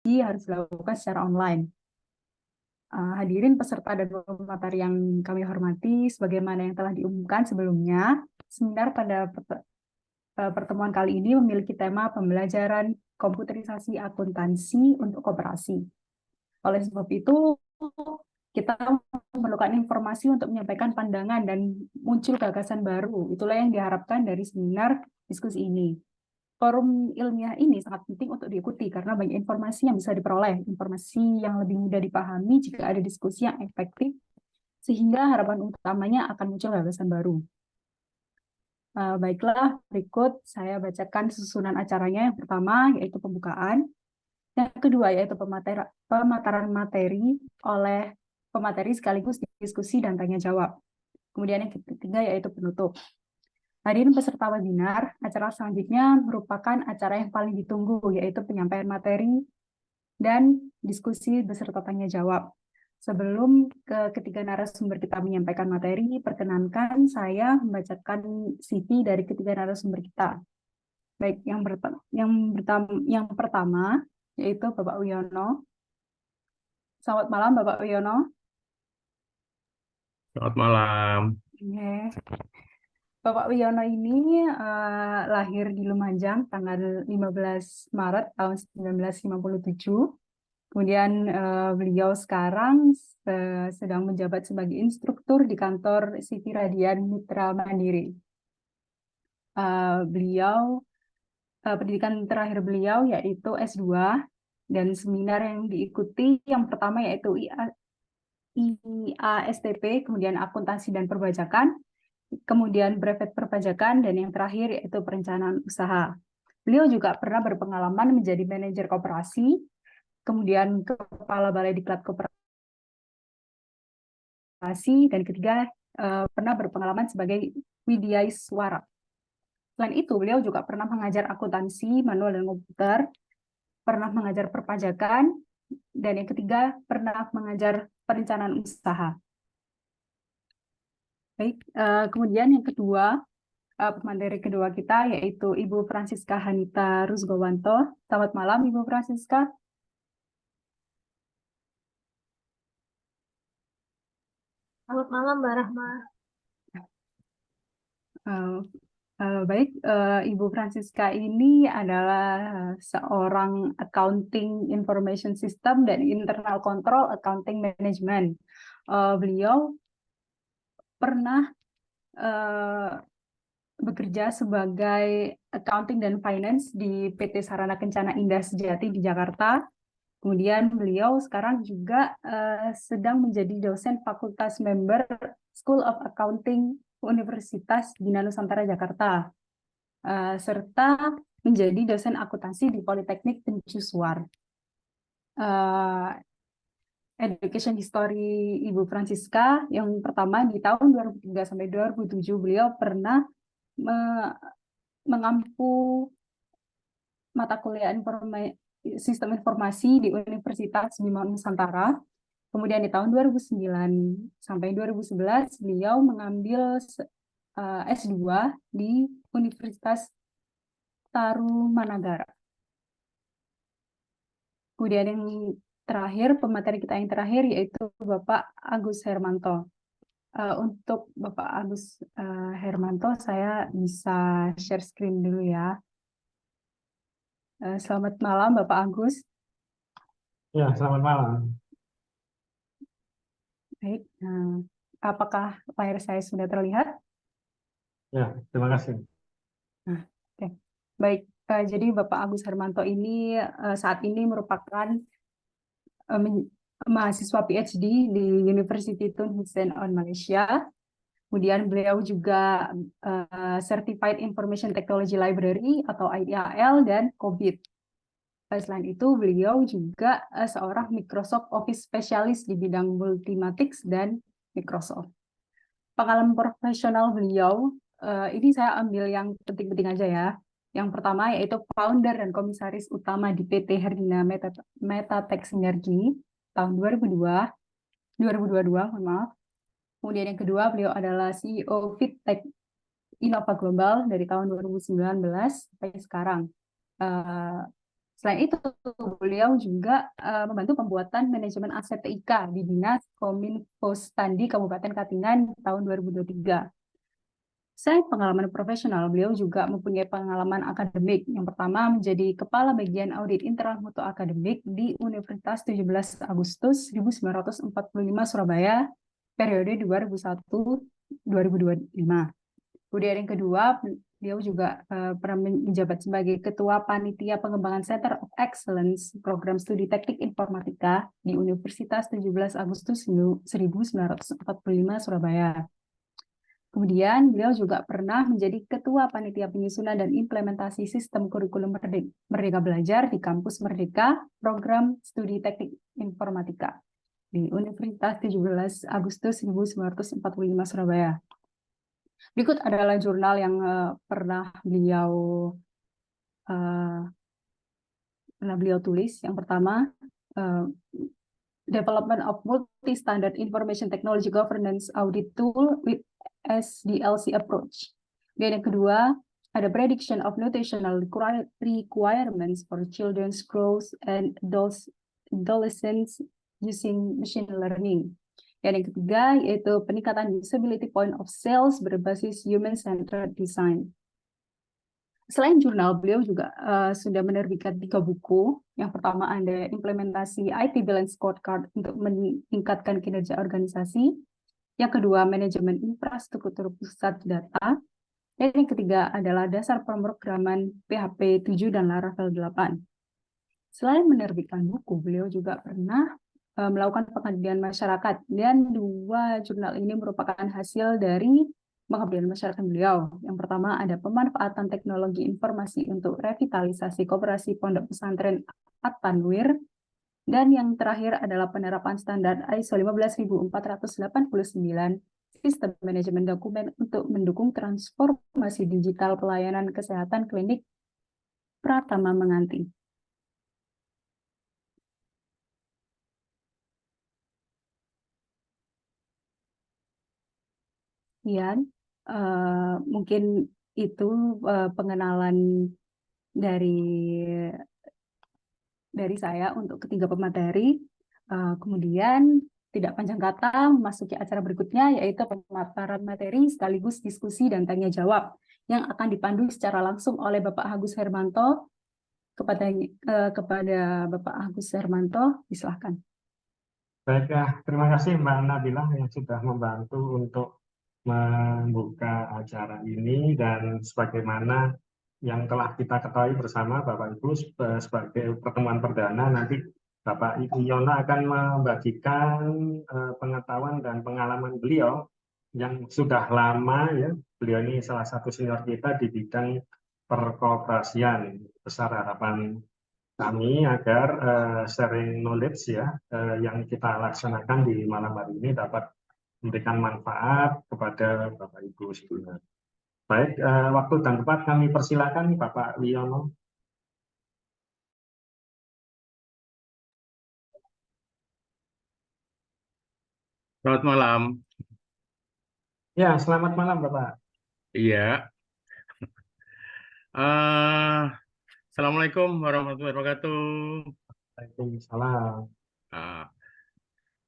harus dilakukan secara online. Hadirin peserta dan pemateri yang kami hormati, sebagaimana yang telah diumumkan sebelumnya, seminar pada pertemuan kali ini memiliki tema pembelajaran komputerisasi akuntansi untuk koperasi. Oleh sebab itu, kita memerlukan informasi untuk menyampaikan pandangan dan muncul gagasan baru. Itulah yang diharapkan dari seminar diskusi ini. Forum ilmiah ini sangat penting untuk diikuti karena banyak informasi yang bisa diperoleh, informasi yang lebih mudah dipahami jika ada diskusi yang efektif, sehingga harapan utamanya akan muncul gagasan baru. Baiklah, berikut saya bacakan susunan acaranya. Yang pertama yaitu pembukaan, yang kedua yaitu pemaparan materi oleh pemateri sekaligus diskusi dan tanya jawab. Kemudian yang ketiga yaitu penutup. Hadirin peserta webinar, acara selanjutnya merupakan acara yang paling ditunggu, yaitu penyampaian materi dan diskusi beserta tanya jawab. Sebelum ketiga narasumber kita menyampaikan materi, perkenankan saya membacakan CV dari ketiga narasumber kita. Baik, yang pertama yaitu Bapak Wiono. Selamat malam, Bapak Wiono. Selamat malam. Bapak Wiono ini lahir di Lumajang tanggal 15 Maret tahun 1957. Kemudian beliau sekarang sedang menjabat sebagai instruktur di kantor CV Radian Mitra Mandiri. Pendidikan terakhir beliau yaitu S2 dan seminar yang diikuti yang pertama yaitu IASTP, kemudian akuntansi dan perpajakan, kemudian brevet perpajakan, dan yang terakhir yaitu perencanaan usaha. Beliau juga pernah berpengalaman menjadi manajer koperasi, kemudian kepala balai diklat koperasi, dan ketiga pernah berpengalaman sebagai widyaswara. Selain itu, beliau juga pernah mengajar akuntansi, manual dan komputer, pernah mengajar perpajakan, dan yang ketiga pernah mengajar perencanaan usaha. Baik, kemudian yang kedua, pemateri kedua kita yaitu Ibu Francisca Hanita Rusgowanto. Selamat malam, Ibu Francisca. Selamat malam, Mbak Rahma. Baik, Ibu Francisca ini adalah seorang accounting information system dan internal control accounting management. Beliau pernah bekerja sebagai accounting dan finance di PT Sarana Kencana Indah Sejati di Jakarta. Kemudian beliau sekarang juga sedang menjadi dosen Fakultas Member School of Accounting Universitas Bina Nusantara Jakarta, serta menjadi dosen akuntansi di Politeknik Mercusuar. Education history Ibu Francisca yang pertama di tahun 2003 sampai 2007 beliau pernah mengampu mata kuliah sistem informasi di Universitas Bina Nusantara. Kemudian di tahun 2009 sampai 2011 beliau mengambil S2 di Universitas Tarumanagara. Kemudian yang terakhir, pemateri kita yang terakhir yaitu Bapak Agus Hermanto. Untuk Bapak Agus Hermanto, saya bisa share screen dulu ya. Selamat malam Bapak Agus. Ya, selamat malam. Baik, apakah layar saya sudah terlihat? Ya, terima kasih. Nah, oke. Baik, jadi Bapak Agus Hermanto ini saat ini merupakan mahasiswa PhD di University Tun Hussein on Malaysia. Kemudian beliau juga Certified Information Technology Library atau ITIL dan COBIT. Selain itu, beliau juga seorang Microsoft Office Specialist di bidang Multimatic dan Microsoft. Pengalaman profesional beliau, ini saya ambil yang penting-penting aja ya. Yang pertama yaitu founder dan komisaris utama di PT Herdina Metatech Synergy tahun 2022, mohon maaf. Kemudian yang kedua, beliau adalah CEO Fittech Innova Global dari tahun 2019 sampai sekarang. Selain itu, beliau juga membantu pembuatan manajemen aset TIK di Dinas Kominfo Standi Kabupaten Katingan tahun 2023. Selain pengalaman profesional, beliau juga mempunyai pengalaman akademik. Yang pertama menjadi Kepala Bagian Audit Internal Mutu Akademik di Universitas 17 Agustus 1945 Surabaya, periode 2001-2025. Kemudian yang kedua, beliau juga pernah menjabat sebagai Ketua Panitia Pengembangan Center of Excellence Program Studi Teknik Informatika di Universitas 17 Agustus 1945 Surabaya. Kemudian beliau juga pernah menjadi Ketua Panitia Penyusunan dan Implementasi Sistem Kurikulum Merdeka Belajar di Kampus Merdeka, Program Studi Teknik Informatika di Universitas 17 Agustus 1945 Surabaya. Berikut adalah jurnal yang pernah beliau tulis. Yang pertama, Development of Multi-Standard Information Technology Governance Audit Tool with SDLC approach. Dan yang kedua, ada prediction of notational requirements for children's growth and adolescents using machine learning. Dan yang ketiga, yaitu peningkatan usability point of sales berbasis human-centered design. Selain jurnal, beliau juga sudah menerbitkan 3 buku. Yang pertama ada implementasi IT Balance Scorecard untuk meningkatkan kinerja organisasi. Yang kedua, manajemen infrastruktur pusat data. Dan yang ketiga adalah dasar pemrograman PHP 7 dan Laravel 8. Selain menerbitkan buku, beliau juga pernah melakukan pengabdian masyarakat. Dan 2 jurnal ini merupakan hasil dari pengabdian masyarakat beliau. Yang pertama ada pemanfaatan teknologi informasi untuk revitalisasi koperasi pondok pesantren At-Tanwir. Dan yang terakhir adalah penerapan standar ISO 15489 sistem manajemen dokumen untuk mendukung transformasi digital pelayanan kesehatan klinik Pratama Menganti. Sekian, mungkin itu pengenalan dari saya untuk ketiga pemateri. Kemudian tidak panjang kata memasuki acara berikutnya, yaitu pemaparan materi sekaligus diskusi dan tanya jawab yang akan dipandu secara langsung oleh Bapak Agus Hermanto. Kepada Bapak Agus Hermanto, silakan. Baik, terima kasih Mbak Nabila yang sudah membantu untuk membuka acara ini, dan sebagaimana yang telah kita ketahui bersama Bapak Ibu sebagai pertemuan perdana, nanti Bapak Yono akan membagikan pengetahuan dan pengalaman beliau yang sudah lama ya. Beliau ini salah satu senior kita di bidang perkoperasian. Besar harapan kami agar sharing knowledge ya yang kita laksanakan di malam hari ini dapat memberikan manfaat kepada Bapak Ibu sekalian. Baik, waktu dan tempat kami persilakan Bapak Wiono. Selamat malam. Ya, selamat malam Bapak. Iya. Assalamualaikum warahmatullahi wabarakatuh. Waalaikumsalam.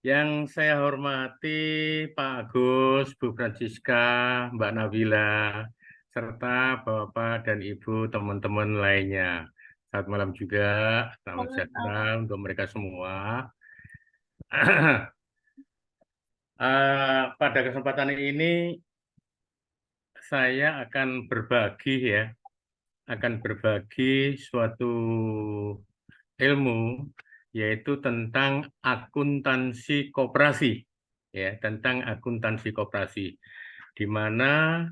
Yang saya hormati Pak Agus, Bu Francisca, Mbak Nabila, serta Bapak dan Ibu teman-teman lainnya. Selamat malam juga, salam sejahtera untuk mereka semua. Pada kesempatan ini saya akan berbagi suatu ilmu, yaitu tentang akuntansi koperasi, ya, tentang akuntansi koperasi, di mana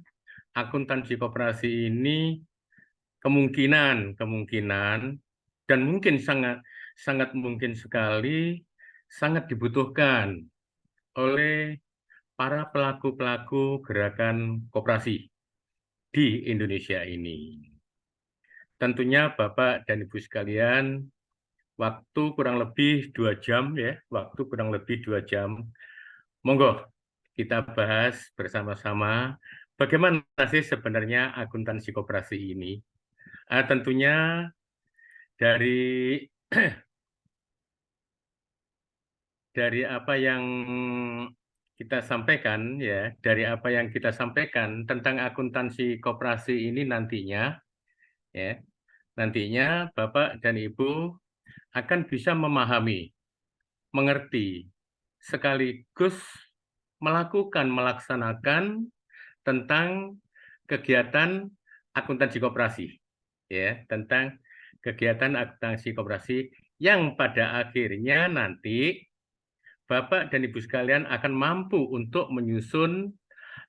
akuntansi koperasi ini kemungkinan dan mungkin sangat mungkin sekali sangat dibutuhkan oleh para pelaku-pelaku gerakan koperasi di Indonesia ini. Tentunya Bapak dan Ibu sekalian, waktu kurang lebih 2 jam ya, Monggo kita bahas bersama-sama bagaimana sih sebenarnya akuntansi koperasi ini. Tentunya dari dari apa yang kita sampaikan ya, dari apa yang kita sampaikan tentang akuntansi koperasi ini nantinya ya, nantinya Bapak dan Ibu akan bisa memahami, mengerti, sekaligus melaksanakan tentang kegiatan akuntansi koperasi ya, tentang kegiatan akuntansi koperasi yang pada akhirnya nanti Bapak dan Ibu sekalian akan mampu untuk menyusun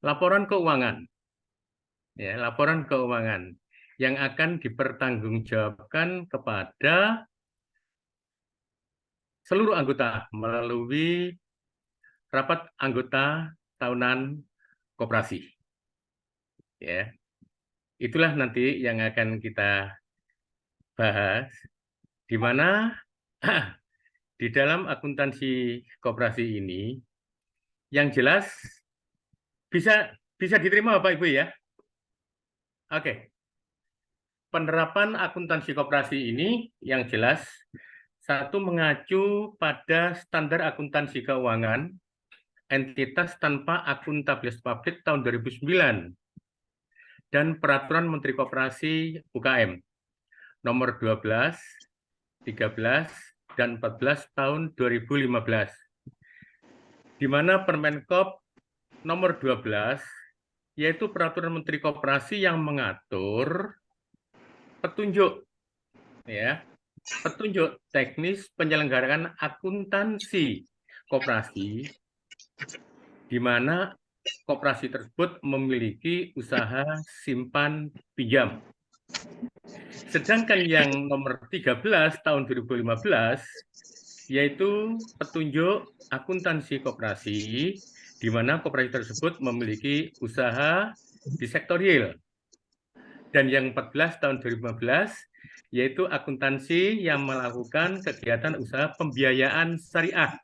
laporan keuangan ya, laporan keuangan yang akan dipertanggungjawabkan kepada seluruh anggota melalui rapat anggota tahunan koperasi. Ya. Itulah nanti yang akan kita bahas, di mana di dalam akuntansi koperasi ini yang jelas bisa diterima Bapak Ibu ya. Oke. Penerapan akuntansi koperasi ini yang jelas satu mengacu pada standar akuntansi keuangan entitas tanpa akuntabilitas publik tahun 2009 dan peraturan Menteri Koperasi UKM nomor 12, 13, dan 14 tahun 2015, di mana Permenkop nomor 12 yaitu peraturan Menteri Koperasi yang mengatur petunjuk ya, petunjuk teknis penyelenggaraan akuntansi koperasi, di mana koperasi tersebut memiliki usaha simpan pinjam. Sedangkan yang nomor 13 tahun 2015 yaitu petunjuk akuntansi koperasi, di mana koperasi tersebut memiliki usaha di sektor real. Dan yang 14 tahun 2015 yaitu akuntansi yang melakukan kegiatan usaha pembiayaan syariah.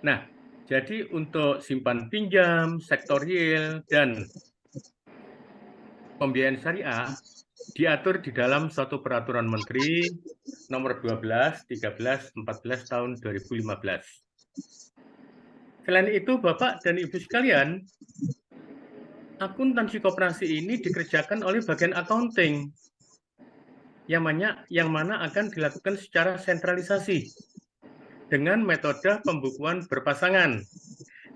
Nah, jadi untuk simpan pinjam, sektor real, dan pembiayaan syariah diatur di dalam suatu peraturan Menteri nomor 12, 13, 14 tahun 2015. Selain itu, Bapak dan Ibu sekalian, akuntansi koperasi ini dikerjakan oleh bagian accounting yang mana akan dilakukan secara sentralisasi dengan metode pembukuan berpasangan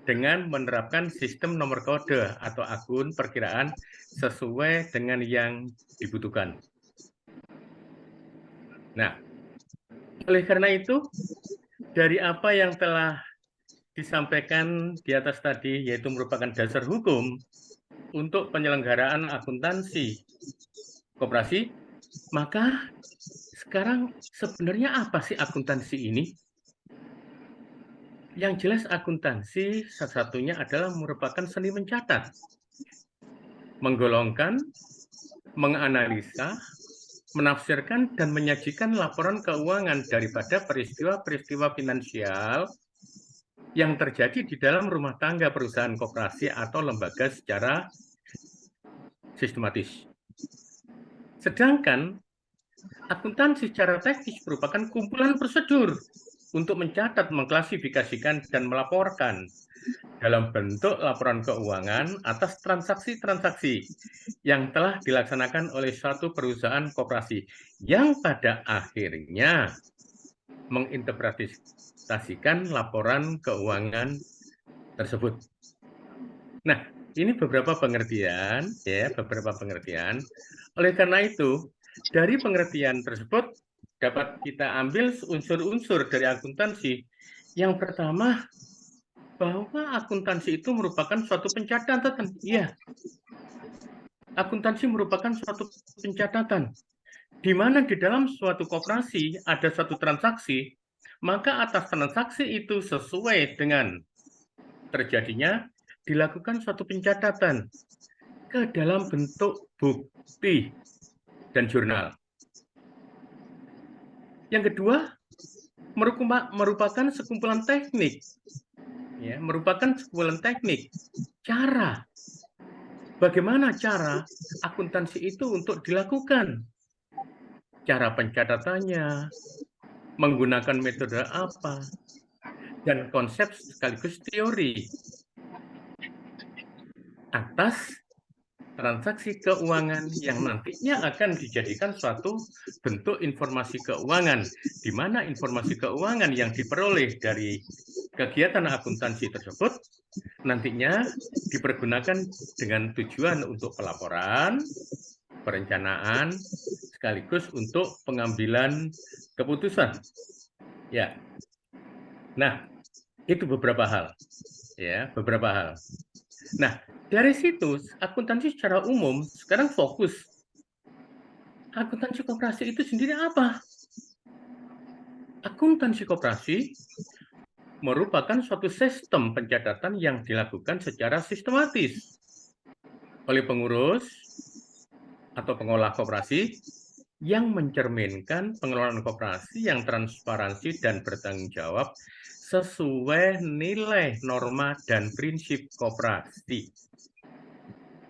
dengan menerapkan sistem nomor kode atau akun perkiraan sesuai dengan yang dibutuhkan. Nah, oleh karena itu, dari apa yang telah disampaikan di atas tadi, yaitu merupakan dasar hukum untuk penyelenggaraan akuntansi koperasi, maka sekarang sebenarnya apa sih akuntansi ini? Yang jelas akuntansi satu-satunya adalah merupakan seni mencatat, menggolongkan, menganalisa, menafsirkan, dan menyajikan laporan keuangan daripada peristiwa-peristiwa finansial yang terjadi di dalam rumah tangga perusahaan koperasi atau lembaga secara sistematis. Sedangkan akuntansi secara teknis merupakan kumpulan prosedur untuk mencatat, mengklasifikasikan, dan melaporkan dalam bentuk laporan keuangan atas transaksi-transaksi yang telah dilaksanakan oleh suatu perusahaan koperasi yang pada akhirnya menginterpretasikan laporan keuangan tersebut. Nah, ini beberapa pengertian ya, beberapa pengertian. Oleh karena itu, dari pengertian tersebut dapat kita ambil unsur-unsur dari akuntansi. Yang pertama, bahwa akuntansi itu merupakan suatu pencatatan. Iya, akuntansi merupakan suatu pencatatan. Di mana di dalam suatu koperasi ada suatu transaksi, maka atas transaksi itu sesuai dengan terjadinya dilakukan suatu pencatatan ke dalam bentuk bukti dan jurnal. Yang kedua, merupakan sekumpulan teknik. Ya, merupakan sekumpulan teknik. Cara. Bagaimana cara akuntansi itu untuk dilakukan? cara pencatatannya, menggunakan metode apa, dan konsep sekaligus teori atas transaksi keuangan yang nantinya akan dijadikan suatu bentuk informasi keuangan, di mana informasi keuangan yang diperoleh dari kegiatan akuntansi tersebut nantinya dipergunakan dengan tujuan untuk pelaporan, perencanaan, sekaligus untuk pengambilan keputusan. Ya. Nah, itu beberapa hal. Ya, beberapa hal. Nah, dari situ akuntansi secara umum sekarang fokus. Akuntansi koperasi itu sendiri apa? Akuntansi koperasi merupakan suatu sistem pencatatan yang dilakukan secara sistematis oleh pengurus atau pengolah koperasi yang mencerminkan pengelolaan koperasi yang transparansi dan bertanggung jawab sesuai nilai, norma, dan prinsip koperasi.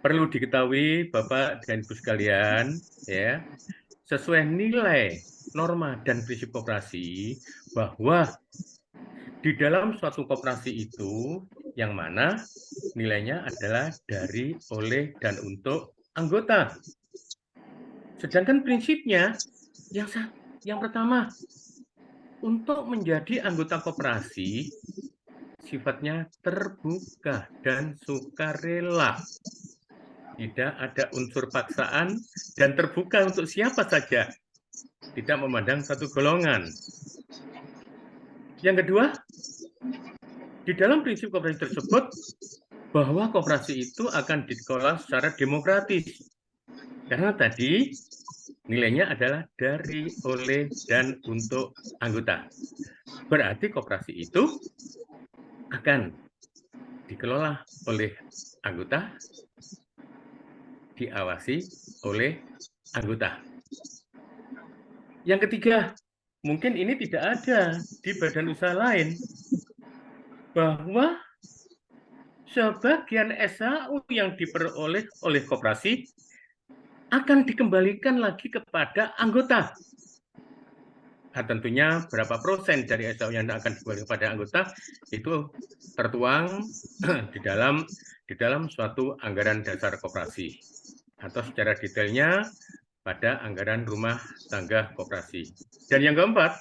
Perlu diketahui Bapak dan Ibu sekalian, ya, sesuai nilai, norma, dan prinsip koperasi, bahwa di dalam suatu koperasi itu yang mana nilainya adalah dari, oleh, dan untuk anggota. Sedangkan prinsipnya yang pertama, untuk menjadi anggota koperasi sifatnya terbuka dan sukarela. Tidak ada unsur paksaan dan terbuka untuk siapa saja. Tidak memandang satu golongan. Yang kedua, di dalam prinsip koperasi tersebut, bahwa koperasi itu akan dikelola secara demokratis. Karena tadi nilainya adalah dari, oleh, dan untuk anggota. Berarti koperasi itu akan dikelola oleh anggota, diawasi oleh anggota. Yang ketiga, mungkin ini tidak ada di badan usaha lain, bahwa sebagian SHU yang diperoleh oleh koperasi akan dikembalikan lagi kepada anggota. Nah, tentunya berapa persen dari SHU yang akan dikembalikan kepada anggota itu tertuang di dalam suatu anggaran dasar koperasi, atau secara detailnya pada anggaran rumah tangga koperasi. Dan yang keempat,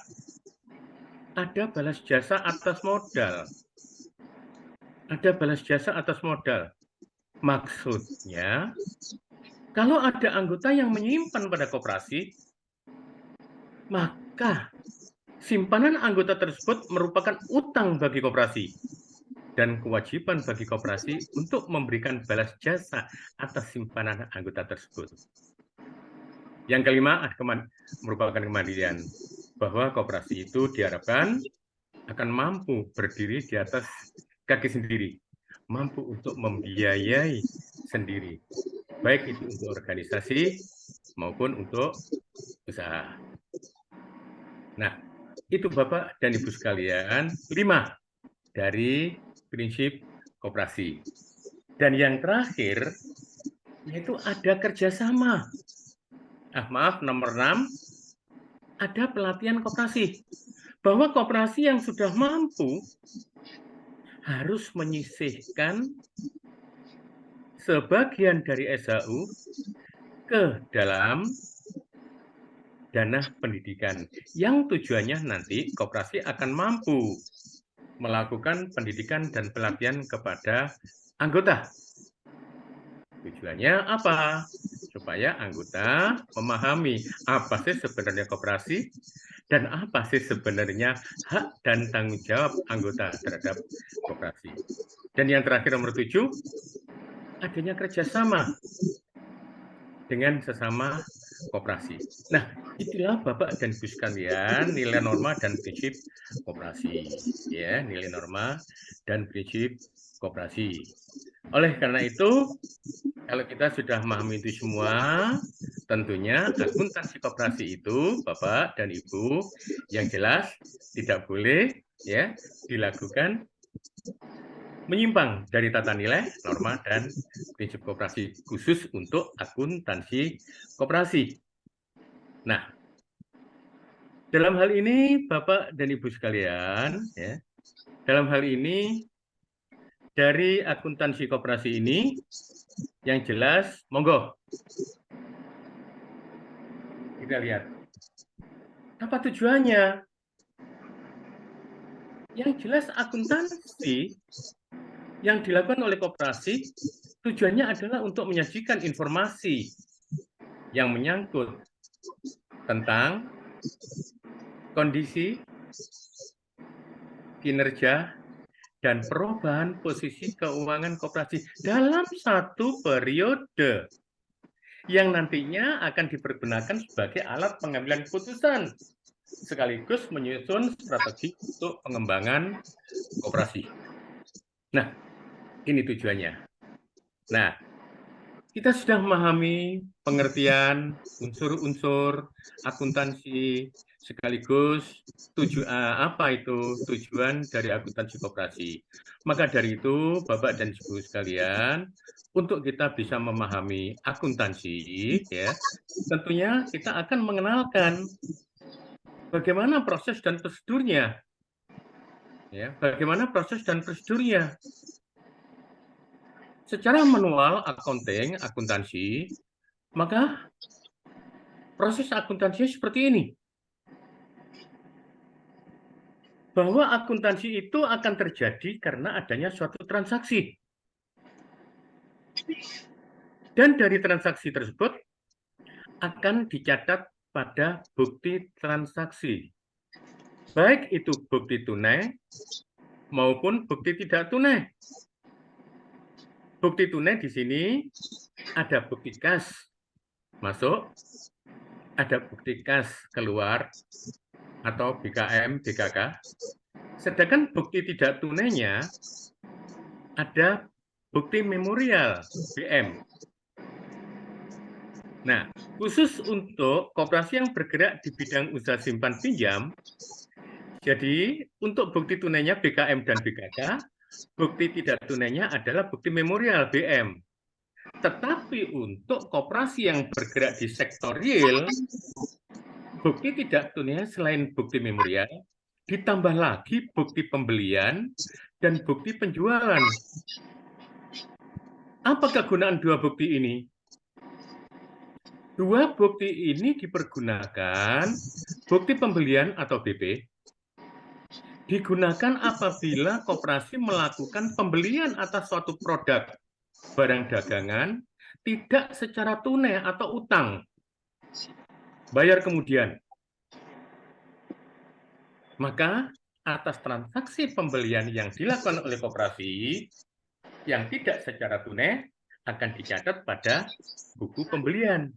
ada balas jasa atas modal. Ada balas jasa atas modal. Maksudnya, kalau ada anggota yang menyimpan pada koperasi, maka simpanan anggota tersebut merupakan utang bagi koperasi dan kewajiban bagi koperasi untuk memberikan balas jasa atas simpanan anggota tersebut. Yang kelima, merupakan kemandirian, bahwa koperasi itu diharapkan akan mampu berdiri di atas kaki sendiri, mampu untuk membiayai sendiri, baik itu untuk organisasi maupun untuk usaha. Nah, itu Bapak dan Ibu sekalian, 5 dari prinsip koperasi. Dan yang terakhir, yaitu ada kerjasama. Maaf, nomor 6, ada pelatihan koperasi. Bahwa koperasi yang sudah mampu harus menyisihkan sebagian dari SHU ke dalam dana pendidikan, yang tujuannya nanti koperasi akan mampu melakukan pendidikan dan pelatihan kepada anggota. Tujuannya apa? Supaya anggota memahami apa sih sebenarnya koperasi dan apa sih sebenarnya hak dan tanggung jawab anggota terhadap koperasi. Dan yang terakhir nomor 7, adanya kerjasama dengan sesama koperasi. Nah, itulah Bapak dan Ibu sekalian nilai norma dan prinsip koperasi, ya, nilai norma dan prinsip koperasi. Oleh karena itu, kalau kita sudah memahami itu semua, tentunya akuntansi koperasi itu, Bapak dan Ibu, yang jelas tidak boleh, ya, dilakukan menyimpang dari tata nilai, norma, dan prinsip koperasi khusus untuk akuntansi koperasi. Nah, Dalam hal ini, Bapak dan Ibu sekalian, ya, dalam hal ini dari akuntansi koperasi ini, yang jelas, monggo kita lihat apa tujuannya. Yang jelas akuntansi yang dilakukan oleh koperasi tujuannya adalah untuk menyajikan informasi yang menyangkut tentang kondisi, kinerja, dan perubahan posisi keuangan koperasi dalam satu periode yang nantinya akan dipergunakan sebagai alat pengambilan keputusan sekaligus menyusun strategi untuk pengembangan koperasi. Nah, ini tujuannya. Nah, kita sudah memahami pengertian unsur-unsur akuntansi sekaligus apa itu tujuan dari akuntansi koperasi. Maka dari itu, Bapak dan Ibu sekalian, untuk kita bisa memahami akuntansi, ya, tentunya kita akan mengenalkan bagaimana proses dan prosedurnya. Ya, bagaimana proses dan prosedurnya. Secara manual accounting, akuntansi, maka proses akuntansi seperti ini. Bahwa akuntansi itu akan terjadi karena adanya suatu transaksi. Dan dari transaksi tersebut akan dicatat pada bukti transaksi. Baik itu bukti tunai maupun bukti tidak tunai. Bukti tunai di sini ada bukti kas masuk, ada bukti kas keluar atau BKM, BKK. Sedangkan bukti tidak tunainya ada bukti memorial, BM. Nah, khusus untuk koperasi yang bergerak di bidang usaha simpan pinjam, jadi untuk bukti tunainya BKM dan BKK, bukti tidak tunainya adalah bukti memorial, BM. Tetapi untuk koperasi yang bergerak di sektor real, bukti tidak tunai selain bukti memorial, ditambah lagi bukti pembelian dan bukti penjualan. Apa kegunaan dua bukti ini? Dua bukti ini dipergunakan, bukti pembelian atau BP, digunakan apabila koperasi melakukan pembelian atas suatu produk barang dagangan tidak secara tunai atau utang, bayar kemudian. Maka atas transaksi pembelian yang dilakukan oleh koperasi yang tidak secara tunai akan dicatat pada buku pembelian.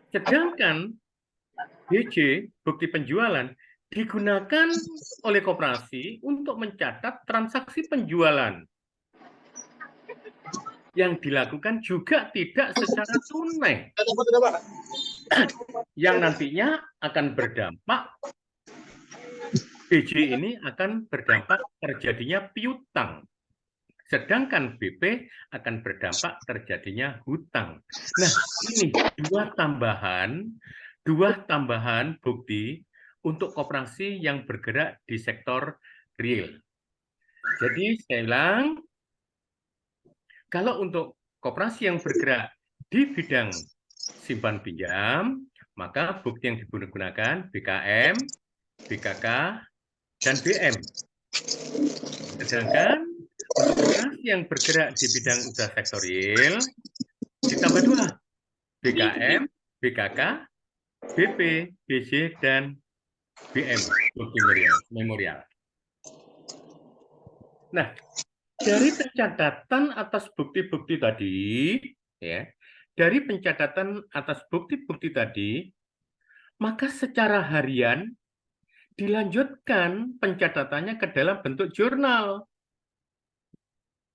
Sedangkan BJ, bukti penjualan, digunakan oleh koperasi untuk mencatat transaksi penjualan yang dilakukan juga tidak secara tunai, yang nantinya akan berdampak, BJ ini akan berdampak terjadinya piutang, sedangkan BP akan berdampak terjadinya hutang. Nah, ini dua tambahan bukti untuk koperasi yang bergerak di sektor real. Jadi saya ulang, kalau untuk koperasi yang bergerak di bidang simpan pinjam, maka bukti yang digunakan BKM, BKK, dan BM. Sedangkan untuk koperasi yang bergerak di bidang usaha sektor real, ditambah dua, BKM, BKK, BP, BC, dan BM, bukti memorial. Nah, dari pencatatan atas bukti-bukti tadi, ya, dari pencatatan atas bukti-bukti tadi, maka secara harian dilanjutkan pencatatannya ke dalam bentuk jurnal.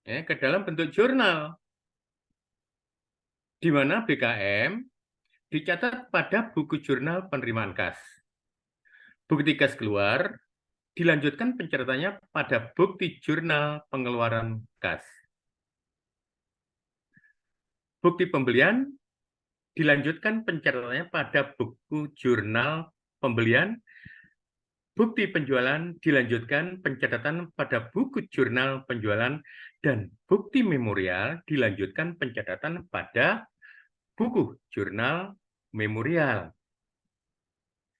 Ya, ke dalam bentuk jurnal. Di mana BKM dicatat pada buku jurnal penerimaan kas. Bukti kas keluar, dilanjutkan pencatatannya pada bukti jurnal pengeluaran kas. Bukti pembelian dilanjutkan pencatatannya pada buku jurnal pembelian, bukti penjualan dilanjutkan pencatatan pada buku jurnal penjualan, dan bukti memorial dilanjutkan pencatatan pada buku jurnal memorial.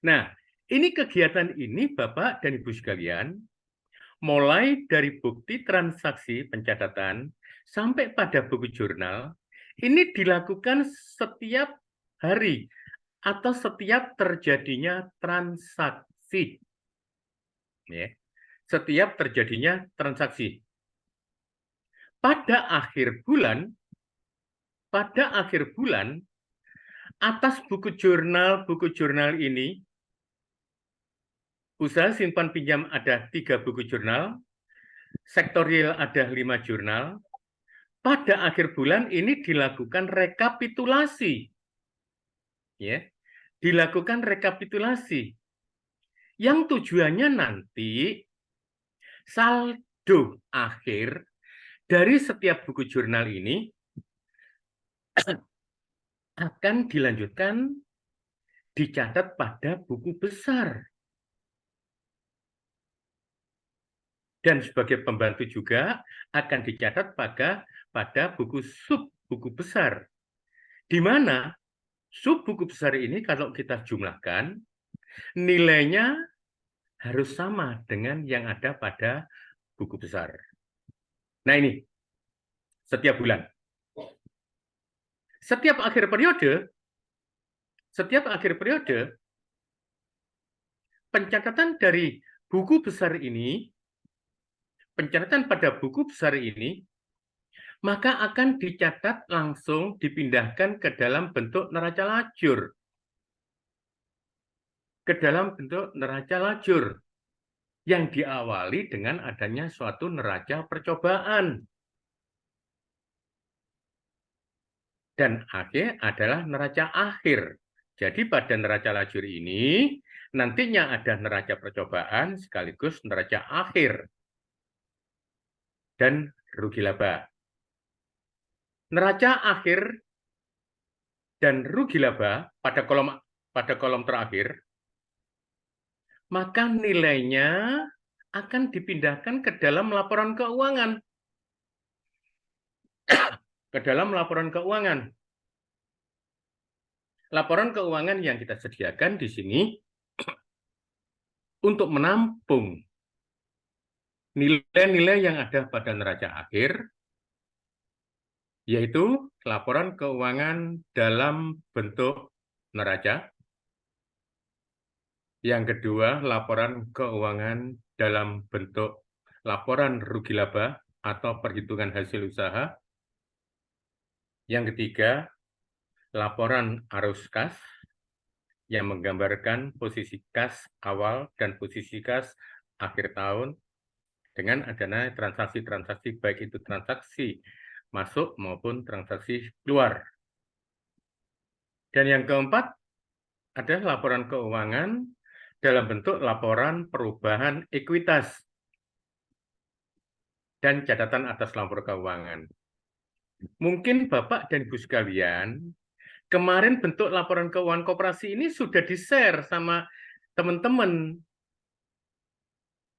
Nah, ini kegiatan ini Bapak dan Ibu sekalian, mulai dari bukti transaksi pencatatan sampai pada buku jurnal, ini dilakukan setiap hari atau setiap terjadinya transaksi. Ya, setiap terjadinya transaksi. Pada akhir bulan, atas buku jurnal ini, usaha simpan pinjam ada 3 buku jurnal, sektorial ada 5 jurnal. Pada akhir bulan ini dilakukan rekapitulasi. Ya, dilakukan rekapitulasi. Yang tujuannya nanti saldo akhir dari setiap buku jurnal ini akan dilanjutkan dicatat pada buku besar. Dan sebagai pembantu juga akan dicatat pada buku sub buku besar. Di mana sub buku besar ini kalau kita jumlahkan, nilainya harus sama dengan yang ada pada buku besar. Nah ini, setiap bulan. Setiap akhir periode, pencatatan dari buku besar ini, pencatatan pada buku besar ini, maka akan dicatat langsung dipindahkan ke dalam bentuk neraca lajur. Ke dalam bentuk neraca lajur yang diawali dengan adanya suatu neraca percobaan. Dan akhir adalah neraca akhir. Jadi pada neraca lajur ini nantinya ada neraca percobaan sekaligus neraca akhir dan rugi laba. Neraca akhir dan rugi laba pada kolom terakhir, maka nilainya akan dipindahkan ke dalam laporan keuangan. Ke dalam laporan keuangan. Laporan keuangan yang kita sediakan di sini untuk menampung nilai-nilai yang ada pada neraca akhir, yaitu laporan keuangan dalam bentuk neraca. Yang kedua, laporan keuangan dalam bentuk laporan rugi laba atau perhitungan hasil usaha. Yang ketiga, laporan arus kas yang menggambarkan posisi kas awal dan posisi kas akhir tahun dengan adanya transaksi-transaksi, baik itu transaksi masuk maupun transaksi keluar. Dan yang keempat adalah laporan keuangan dalam bentuk laporan perubahan ekuitas dan catatan atas laporan keuangan. Mungkin Bapak dan Ibu sekalian, kemarin bentuk laporan keuangan koperasi ini sudah di-share sama teman-teman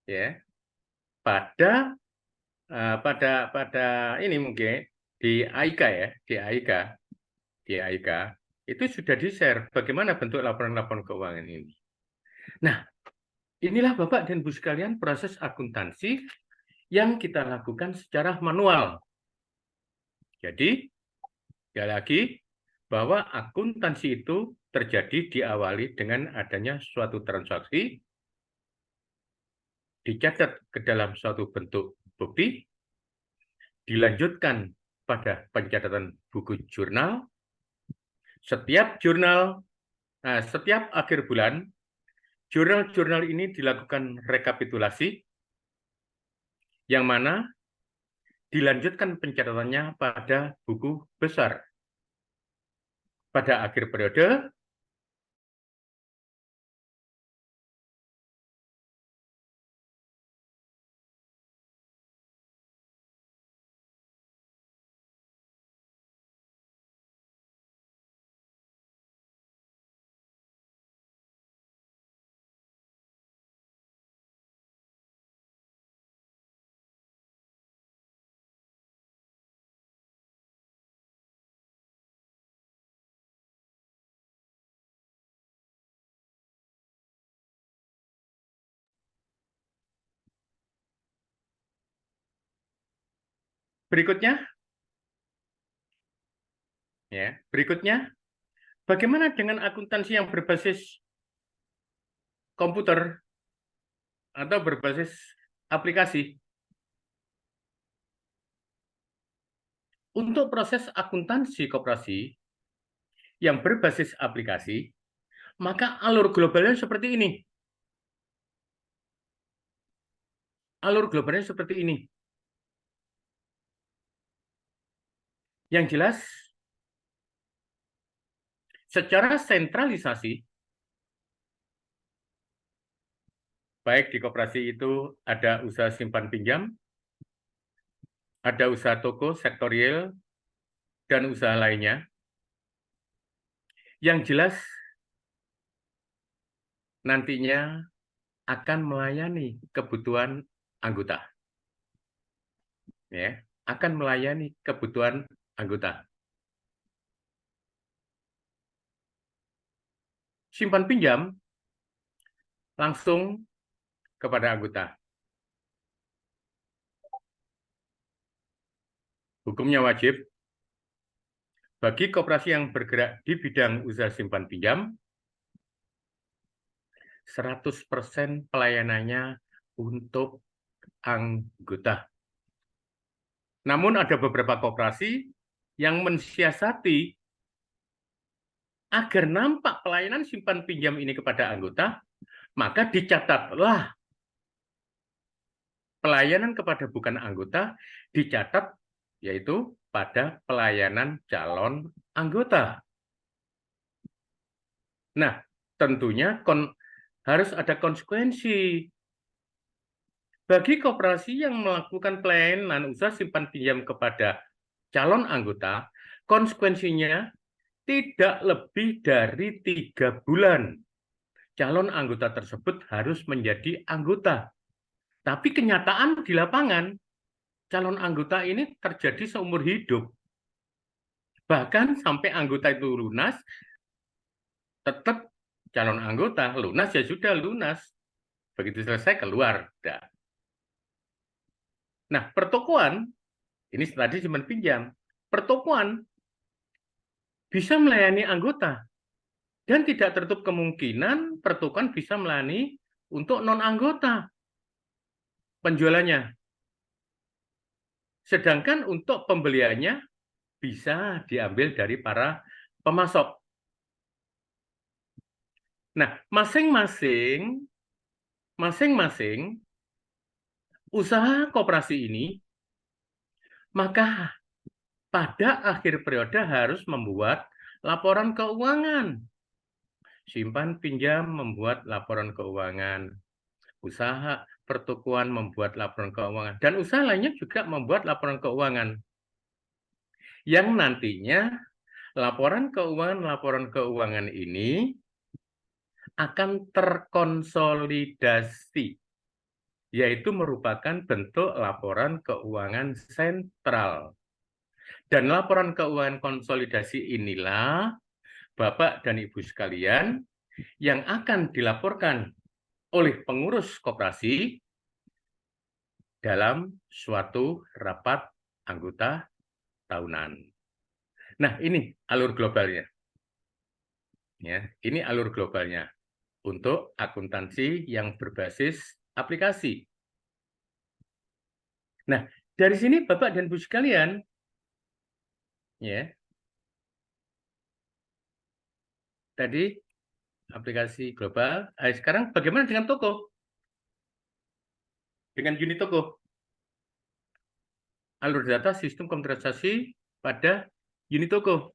ya. Pada ini mungkin di AIK ya, di AIK itu sudah di-share bagaimana bentuk laporan-laporan keuangan ini. Nah, inilah Bapak dan Ibu sekalian proses akuntansi yang kita lakukan secara manual. Jadi, sekali lagi, bahwa akuntansi itu terjadi diawali dengan adanya suatu transaksi, dicatat ke dalam suatu bentuk bukti, dilanjutkan pada pencatatan buku jurnal, setiap akhir bulan, jurnal-jurnal ini dilakukan rekapitulasi, yang mana dilanjutkan pencatatannya pada buku besar. Pada akhir periode, berikutnya, ya, berikutnya, bagaimana dengan akuntansi yang berbasis komputer atau berbasis aplikasi? Untuk proses akuntansi koperasi yang berbasis aplikasi, maka alur globalnya seperti ini. Alur globalnya seperti ini. Yang jelas, secara sentralisasi, baik di koperasi itu ada usaha simpan pinjam, ada usaha toko sektorial, dan usaha lainnya. Yang jelas, nantinya akan melayani kebutuhan anggota. Ya, akan melayani kebutuhan anggota. Simpan pinjam langsung kepada anggota. Hukumnya wajib bagi koperasi yang bergerak di bidang usaha simpan pinjam, 100% pelayanannya untuk anggota. Namun ada beberapa koperasi yang mensiasati agar nampak pelayanan simpan pinjam ini kepada anggota, maka dicatatlah pelayanan kepada bukan anggota, dicatat yaitu pada pelayanan calon anggota. Nah, tentunya harus ada konsekuensi. Bagi koperasi yang melakukan pelayanan usaha simpan pinjam kepada calon anggota, konsekuensinya tidak lebih dari 3 bulan. Calon anggota tersebut harus menjadi anggota. Tapi kenyataan di lapangan, calon anggota ini terjadi seumur hidup. Bahkan sampai anggota itu lunas, tetap calon anggota, lunas ya sudah lunas. Begitu selesai keluar. Nah, pertokoan, ini tadi simpan pinjam, pertokoan bisa melayani anggota. Dan tidak tertutup kemungkinan pertokoan bisa melayani untuk non-anggota penjualannya. Sedangkan untuk pembeliannya bisa diambil dari para pemasok. Nah, masing-masing usaha koperasi ini, maka pada akhir periode harus membuat laporan keuangan. Simpan pinjam membuat laporan keuangan. Usaha pertokoan membuat laporan keuangan. Dan usaha lainnya juga membuat laporan keuangan. Yang nantinya laporan keuangan ini akan terkonsolidasi, yaitu merupakan bentuk laporan keuangan sentral. Dan laporan keuangan konsolidasi inilah, Bapak dan Ibu sekalian, yang akan dilaporkan oleh pengurus koperasi dalam suatu rapat anggota tahunan. Nah, ini alur globalnya. Ya, ini alur globalnya untuk akuntansi yang berbasis aplikasi. Nah, dari sini Bapak dan Ibu sekalian, ya, tadi aplikasi global. Sekarang bagaimana dengan toko? Dengan unit toko? Alur data sistem komputerisasi pada unit toko.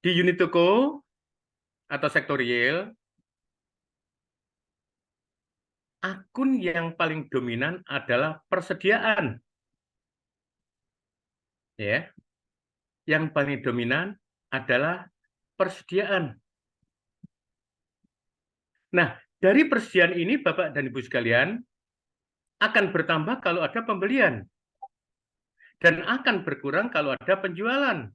Di unit toko atau sektorial, akun yang paling dominan adalah persediaan. Ya. Yang paling dominan adalah persediaan. Nah, dari persediaan ini Bapak dan Ibu sekalian akan bertambah kalau ada pembelian dan akan berkurang kalau ada penjualan.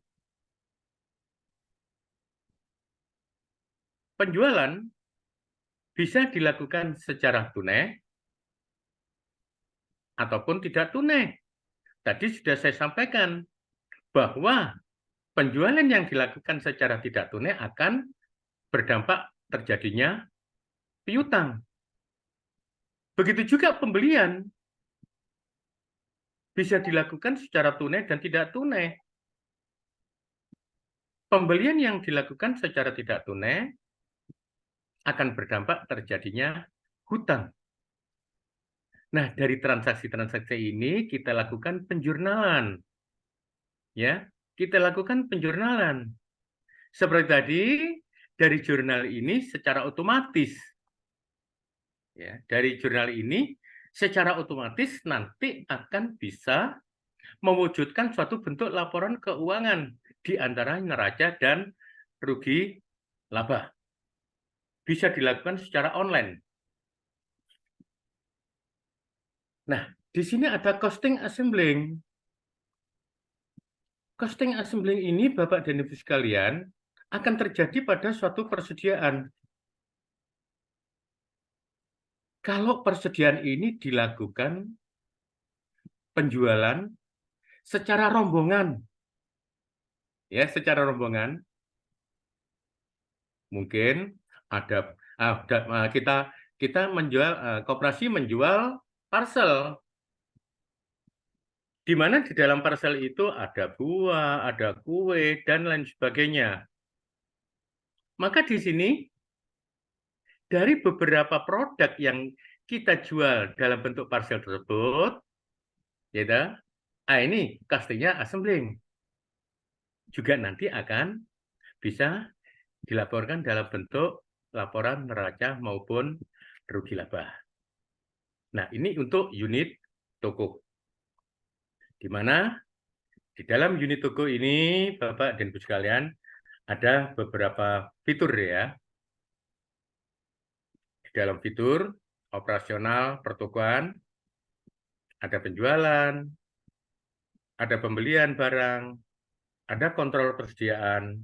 Penjualan bisa dilakukan secara tunai ataupun tidak tunai. Tadi sudah saya sampaikan bahwa penjualan yang dilakukan secara tidak tunai akan berdampak terjadinya piutang. Begitu juga pembelian bisa dilakukan secara tunai dan tidak tunai. Pembelian yang dilakukan secara tidak tunai akan berdampak terjadinya hutang. Nah, dari transaksi-transaksi ini kita lakukan penjurnalan. Ya, kita lakukan penjurnalan. Seperti tadi, dari jurnal ini secara otomatis. Ya, dari jurnal ini secara otomatis nanti akan bisa mewujudkan suatu bentuk laporan keuangan di antara neraca dan rugi laba. Bisa dilakukan secara online. Nah, di sini ada costing assembling. Costing assembling ini, Bapak dan Ibu sekalian, akan terjadi pada suatu persediaan. Kalau persediaan ini dilakukan penjualan secara rombongan, ya, secara rombongan, mungkin ada kita menjual, koperasi menjual parcel, di mana di dalam parcel itu ada buah, ada kue, dan lain sebagainya. Maka di sini, dari beberapa produk yang kita jual dalam bentuk parcel tersebut, ya, ini costingnya assembling. Juga nanti akan bisa dilaporkan dalam bentuk laporan neraca maupun rugi laba. Nah, ini untuk unit toko. Di mana di dalam unit toko ini, Bapak dan Ibu sekalian, ada beberapa fitur ya. Di dalam fitur operasional pertokoan, ada penjualan, ada pembelian barang, ada kontrol persediaan,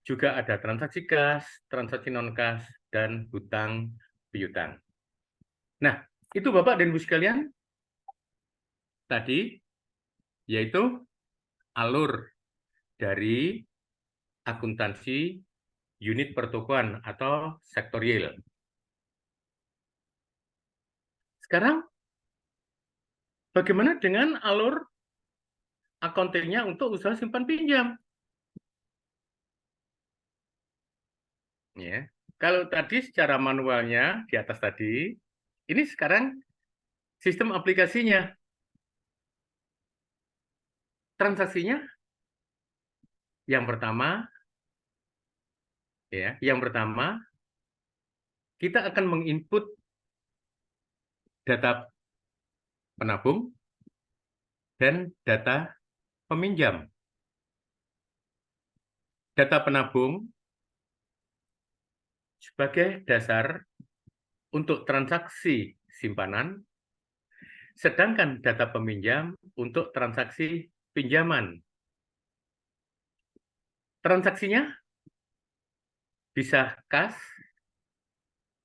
juga ada transaksi kas, transaksi non-kas, dan hutang piutang. Nah, itu Bapak dan Ibu sekalian, tadi yaitu alur dari akuntansi unit pertokoan atau sektorial. Sekarang, bagaimana dengan alur accounting-nya untuk usaha simpan pinjam? Ya, kalau tadi secara manualnya di atas tadi, ini sekarang sistem aplikasinya. Transaksinya yang pertama, ya, kita akan menginput data penabung dan data peminjam. Data penabung sebagai dasar untuk transaksi simpanan, sedangkan data peminjam untuk transaksi pinjaman. Transaksinya bisa kas,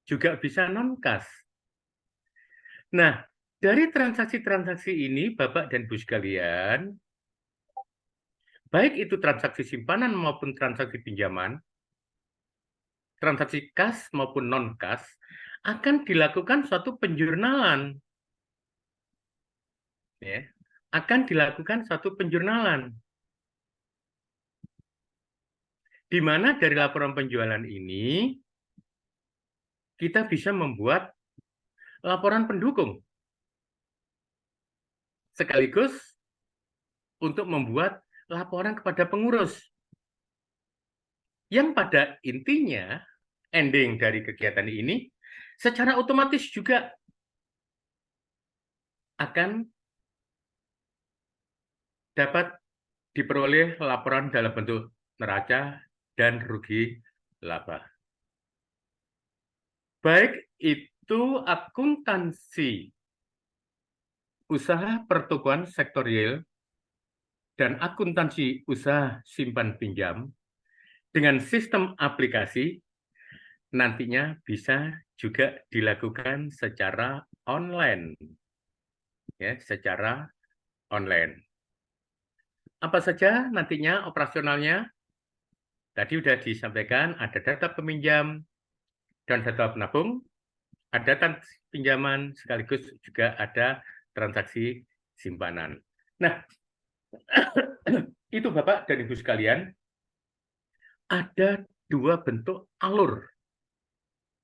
juga bisa non-kas. Nah, dari transaksi-transaksi ini, Bapak dan Ibu sekalian, baik itu transaksi simpanan maupun transaksi pinjaman, transaksi kas maupun non-kas, akan dilakukan suatu penjurnalan. Ya, akan dilakukan suatu penjurnalan. Di mana dari laporan penjualan ini, kita bisa membuat laporan pendukung. Sekaligus untuk membuat laporan kepada pengurus. Yang pada intinya, ending dari kegiatan ini, secara otomatis juga akan dapat diperoleh laporan dalam bentuk neraca dan rugi laba. Baik itu akuntansi usaha pertokoan sektorial dan akuntansi usaha simpan pinjam dengan sistem aplikasi nantinya bisa juga dilakukan secara online. ya secara online. Apa saja nantinya operasionalnya? Tadi sudah disampaikan ada data peminjam dan data penabung, ada pinjaman sekaligus juga ada transaksi simpanan. Nah, itu Bapak dan Ibu sekalian, ada dua bentuk alur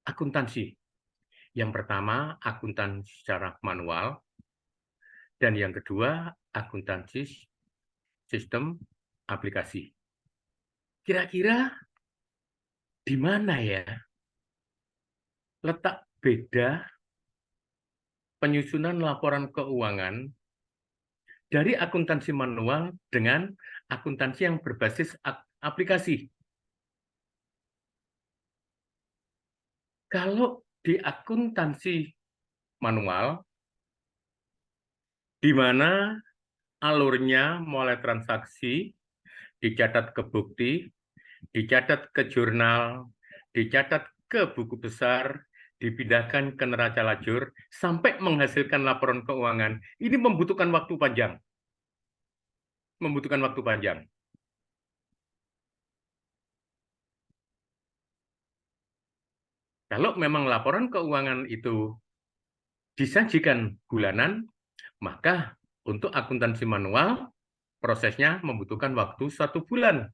akuntansi. Yang pertama, akuntansi secara manual, dan yang kedua, akuntansi sistem aplikasi. Kira-kira di mana ya letak beda penyusunan laporan keuangan dari akuntansi manual dengan akuntansi yang berbasis aplikasi? Kalau di akuntansi manual, di mana alurnya mulai transaksi, dicatat ke bukti, dicatat ke jurnal, dicatat ke buku besar, dipindahkan ke neraca lajur, sampai menghasilkan laporan keuangan. Ini membutuhkan waktu panjang. Membutuhkan waktu panjang. Kalau memang laporan keuangan itu disajikan bulanan, maka untuk akuntansi manual, prosesnya membutuhkan waktu 1 bulan.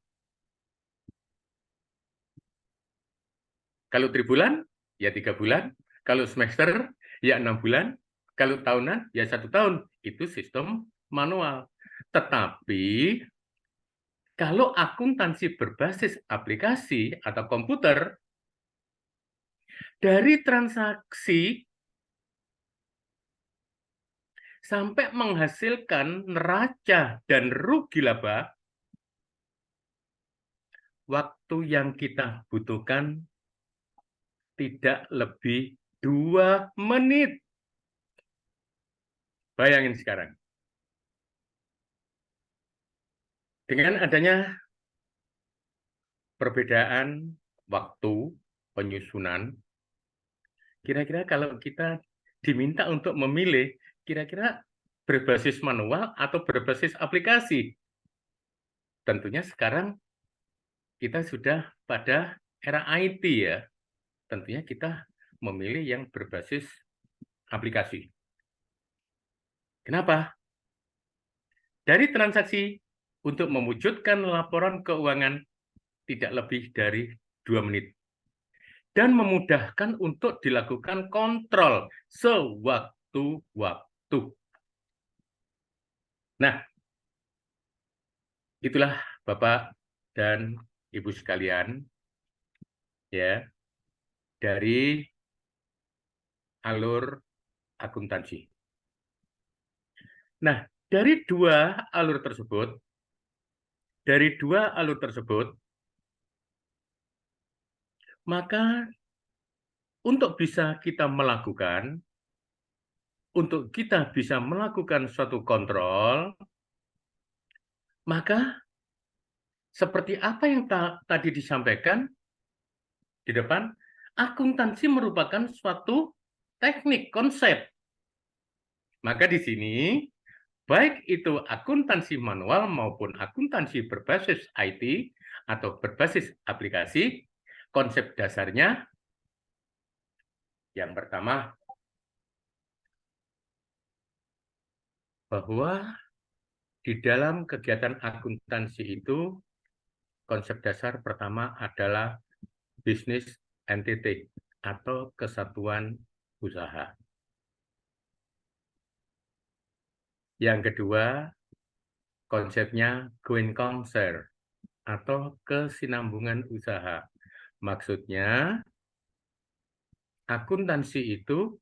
Kalau tribulan, ya 3 bulan. Kalau semester, ya 6 bulan. Kalau tahunan, ya 1 tahun. Itu sistem manual. Tetapi, kalau akuntansi berbasis aplikasi atau komputer, dari transaksi sampai menghasilkan neraca dan rugi laba, waktu yang kita butuhkan tidak lebih 2 menit. Bayangin sekarang. Dengan adanya perbedaan waktu penyusunan, kira-kira kalau kita diminta untuk memilih, kira-kira berbasis manual atau berbasis aplikasi? Tentunya sekarang kita sudah pada era IT ya. Tentunya kita memilih yang berbasis aplikasi. Kenapa? Dari transaksi untuk mewujudkan laporan keuangan tidak lebih dari 2 menit. Dan memudahkan untuk dilakukan kontrol sewaktu-waktu. Nah, itulah Bapak dan Ibu sekalian, ya, dari alur akuntansi. Nah, dari dua alur tersebut, maka untuk bisa kita melakukan suatu kontrol, maka seperti apa yang tadi disampaikan di depan, akuntansi merupakan suatu teknik, konsep. Maka di sini, baik itu akuntansi manual maupun akuntansi berbasis IT atau berbasis aplikasi, konsep dasarnya yang pertama, bahwa di dalam kegiatan akuntansi itu, konsep dasar pertama adalah business entity atau kesatuan usaha. Yang kedua, konsepnya going concern atau kesinambungan usaha. Maksudnya, akuntansi itu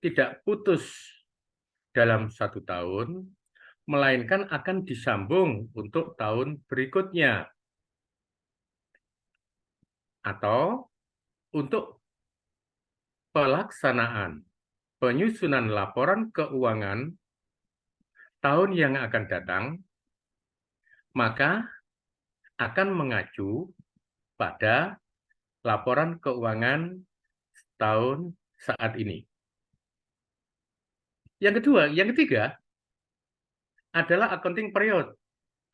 tidak putus dalam 1 tahun, melainkan akan disambung untuk tahun berikutnya. Atau untuk pelaksanaan penyusunan laporan keuangan tahun yang akan datang, maka akan mengacu pada laporan keuangan tahun saat ini. Yang ketiga adalah accounting period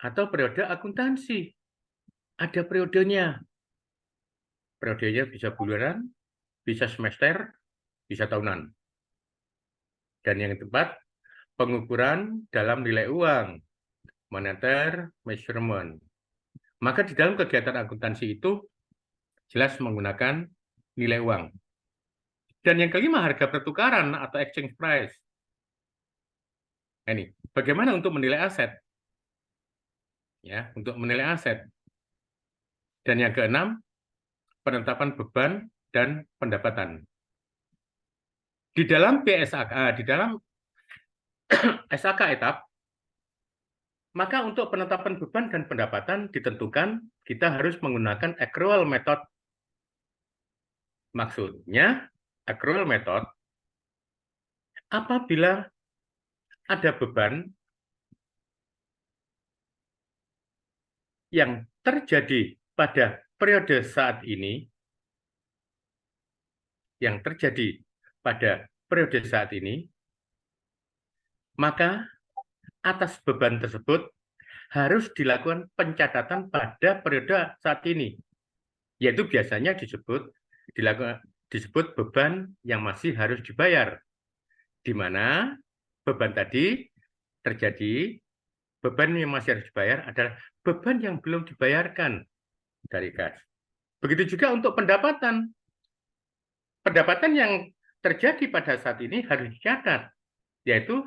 atau periode akuntansi. Ada periodenya. Periodenya bisa bulanan, bisa semester, bisa tahunan. Dan yang keempat, pengukuran dalam nilai uang, moneter measurement. Maka di dalam kegiatan akuntansi itu jelas menggunakan nilai uang. Dan yang kelima, harga pertukaran atau exchange price. Nah, ini, bagaimana untuk menilai aset? Ya, untuk menilai aset. Dan yang keenam, penetapan beban dan pendapatan. Di dalam PSAK, di dalam SAK etap, maka untuk penetapan beban dan pendapatan ditentukan kita harus menggunakan accrual method. Maksudnya, accrual method apabila ada beban yang terjadi pada periode saat ini, maka atas beban tersebut harus dilakukan pencatatan pada periode saat ini, yaitu biasanya disebut beban yang masih harus dibayar, di mana beban tadi terjadi, beban yang masih harus dibayar adalah beban yang belum dibayarkan dari kas. Begitu juga untuk pendapatan. Pendapatan yang terjadi pada saat ini harus dicatat, yaitu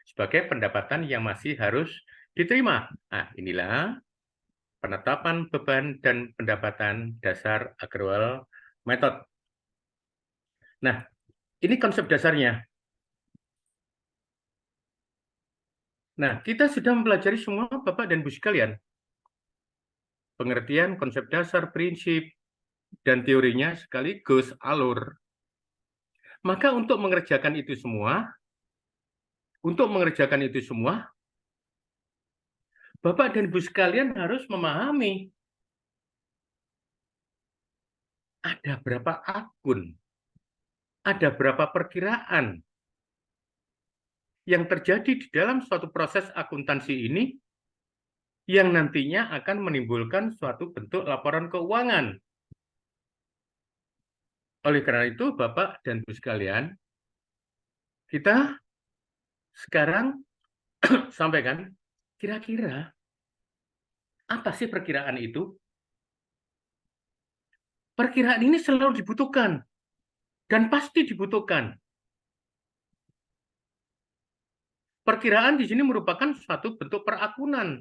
sebagai pendapatan yang masih harus diterima. Nah, inilah penetapan beban dan pendapatan dasar accrual method. Nah, ini konsep dasarnya. Nah, kita sudah mempelajari semua Bapak dan Ibu sekalian. Pengertian konsep dasar, prinsip, dan teorinya sekaligus alur. Maka untuk mengerjakan itu semua, Bapak dan Ibu sekalian harus memahami ada berapa akun, ada berapa perkiraan yang terjadi di dalam suatu proses akuntansi ini yang nantinya akan menimbulkan suatu bentuk laporan keuangan. Oleh karena itu, Bapak dan Ibu sekalian, kita sekarang sampaikan kira-kira apa sih perkiraan itu? Perkiraan ini selalu dibutuhkan dan pasti dibutuhkan. Perkiraan di sini merupakan suatu bentuk perakunan,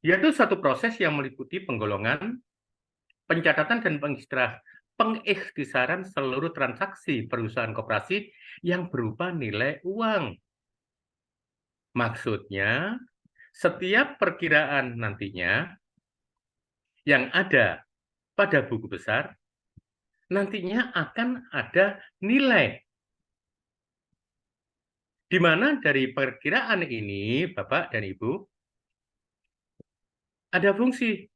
yaitu satu proses yang meliputi penggolongan, pencatatan dan pengikhtisaran seluruh transaksi perusahaan koperasi yang berupa nilai uang. Maksudnya, setiap perkiraan nantinya yang ada pada buku besar, nantinya akan ada nilai. Di mana dari perkiraan ini, Bapak dan Ibu, ada fungsi.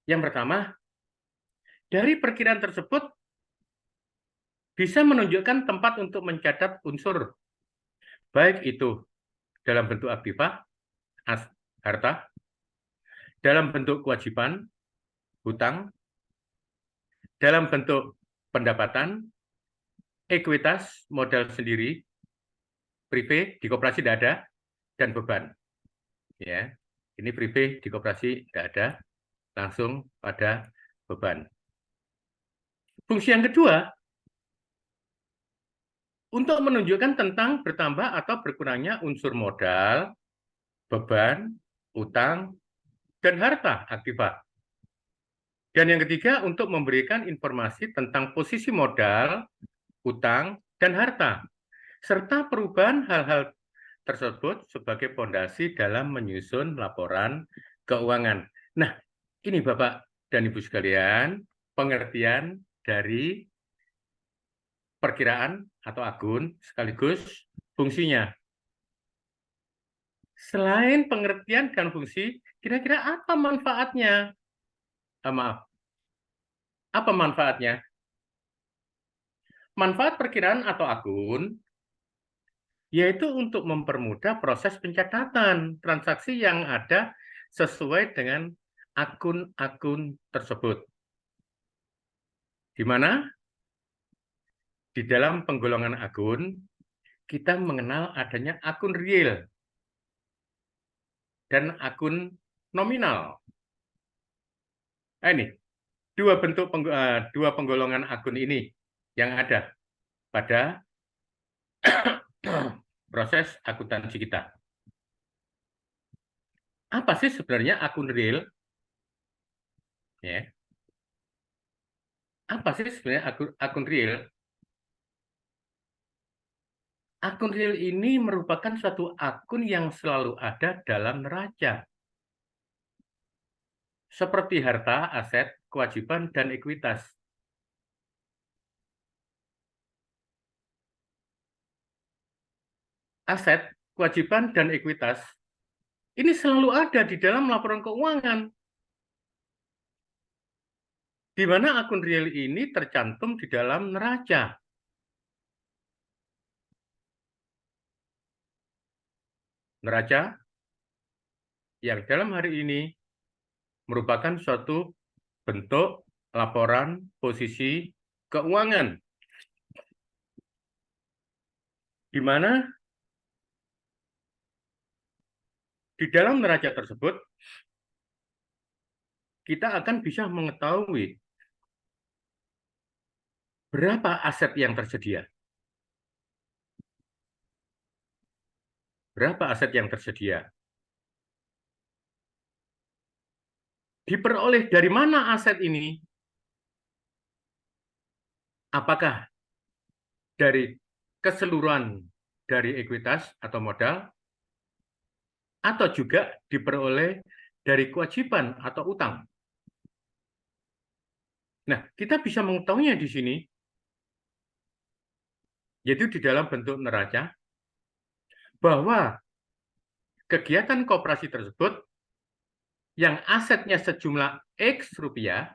Yang pertama, dari perkiraan tersebut bisa menunjukkan tempat untuk mencatat unsur, baik itu dalam bentuk aktiva, harta, dalam bentuk kewajiban, hutang, dalam bentuk pendapatan, ekuitas, modal sendiri, prive, di koperasi tidak ada, dan beban. Ya, ini prive di koperasi tidak ada, langsung pada beban. Fungsi yang kedua, untuk menunjukkan tentang bertambah atau berkurangnya unsur modal, beban, utang, dan harta aktiva. Dan yang ketiga, untuk memberikan informasi tentang posisi modal, utang, dan harta, serta perubahan hal-hal tersebut sebagai fondasi dalam menyusun laporan keuangan. Nah, ini Bapak dan Ibu sekalian, pengertian dari perkiraan atau akun sekaligus fungsinya. Selain pengertian dan fungsi, kira-kira apa manfaatnya? Maaf, apa manfaatnya? Manfaat perkiraan atau akun yaitu untuk mempermudah proses pencatatan transaksi yang ada sesuai dengan akun-akun tersebut. Di mana di dalam penggolongan akun kita mengenal adanya akun real dan akun nominal. Nah, ini dua penggolongan akun ini yang ada pada proses akuntansi kita. Apa sih sebenarnya akun real? Ya. Apa sih sebenarnya akun real? Akun real ini merupakan suatu akun yang selalu ada dalam neraca. Seperti harta, aset, kewajiban, dan ekuitas. Aset, kewajiban, dan ekuitas ini selalu ada di dalam laporan keuangan, di mana akun real ini tercantum di dalam neraca. Neraca yang dalam hari ini merupakan suatu bentuk laporan posisi keuangan, di mana di dalam neraca tersebut kita akan bisa mengetahui berapa aset yang tersedia. Berapa aset yang tersedia? Diperoleh dari mana aset ini? Apakah dari keseluruhan dari ekuitas atau modal, atau juga diperoleh dari kewajiban atau utang? Nah, kita bisa mengetahuinya di sini, yaitu di dalam bentuk neraca, bahwa kegiatan koperasi tersebut yang asetnya sejumlah X rupiah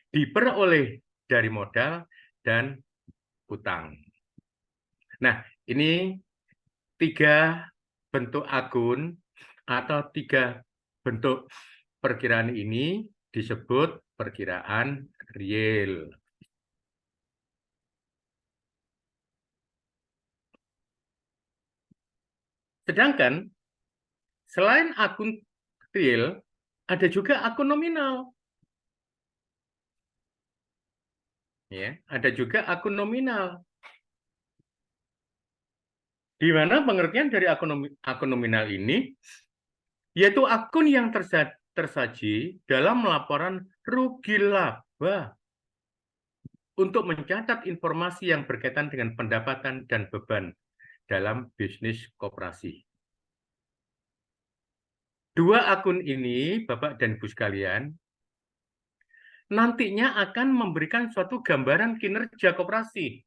diperoleh dari modal dan utang. Nah, ini 3 bentuk akun atau 3 bentuk perkiraan ini disebut perkiraan real. Sedangkan selain akun real, ada juga akun nominal. Ya, ada juga akun nominal. Di mana pengertian dari akun nominal ini yaitu akun yang tersaji dalam laporan rugi laba untuk mencatat informasi yang berkaitan dengan pendapatan dan beban dalam bisnis koperasi. Dua akun ini, Bapak dan Ibu sekalian, nantinya akan memberikan suatu gambaran kinerja koperasi.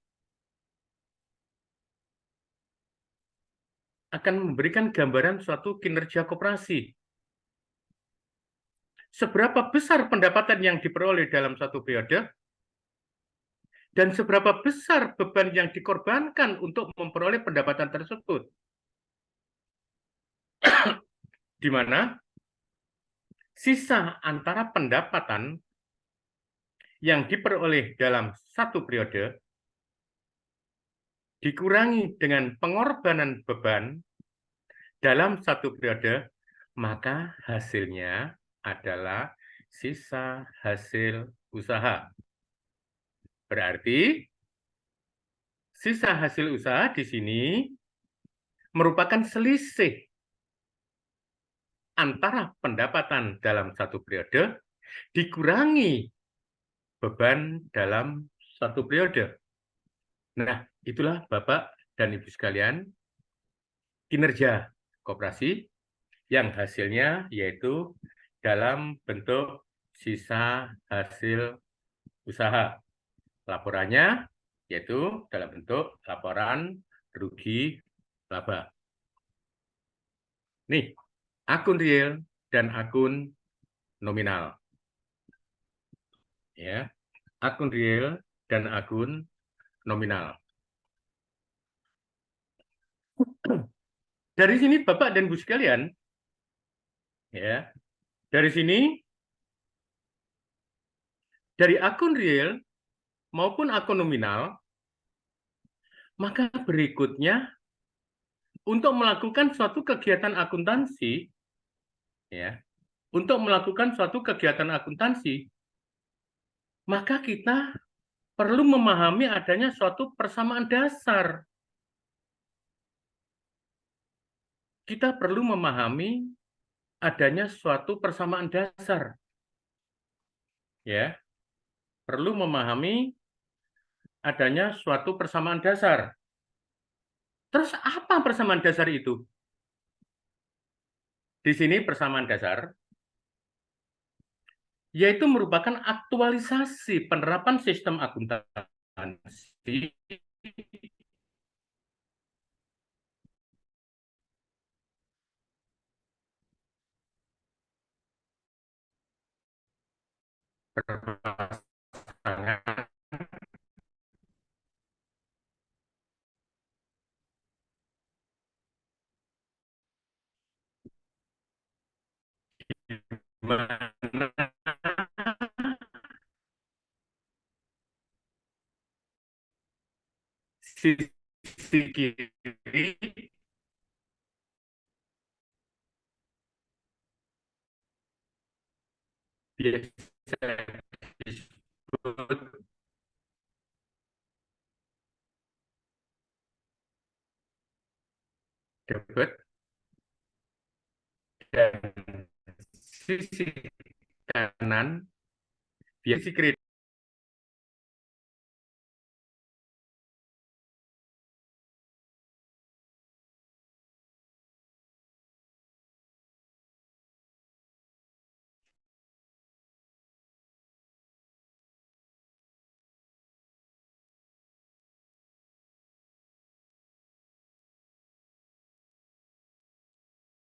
Akan memberikan gambaran suatu kinerja koperasi. Seberapa besar pendapatan yang diperoleh dalam satu periode, dan seberapa besar beban yang dikorbankan untuk memperoleh pendapatan tersebut. Di mana sisa antara pendapatan yang diperoleh dalam satu periode dikurangi dengan pengorbanan beban dalam satu periode, maka hasilnya adalah sisa hasil usaha. Berarti sisa hasil usaha di sini merupakan selisih antara pendapatan dalam satu periode dikurangi beban dalam satu periode. Nah, itulah Bapak dan Ibu sekalian, kinerja koperasi yang hasilnya yaitu dalam bentuk sisa hasil usaha. Laporannya yaitu dalam bentuk laporan rugi laba. Nih, akun real dan akun nominal. Ya, akun real dan akun nominal. Dari sini Bapak dan Bu sekalian, ya, dari sini dari akun real maupun akun nominal, maka berikutnya untuk melakukan suatu kegiatan akuntansi, ya, untuk melakukan suatu kegiatan akuntansi, maka kita perlu memahami adanya suatu persamaan dasar. Kita perlu memahami adanya suatu persamaan dasar. Ya, perlu memahami adanya suatu persamaan dasar. Terus apa persamaan dasar itu? Di sini persamaan dasar yaitu merupakan aktualisasi penerapan sistem akuntansi berpasangan di mana sisi kiri biasa disebut debit dan sisi kanan biasa kredit.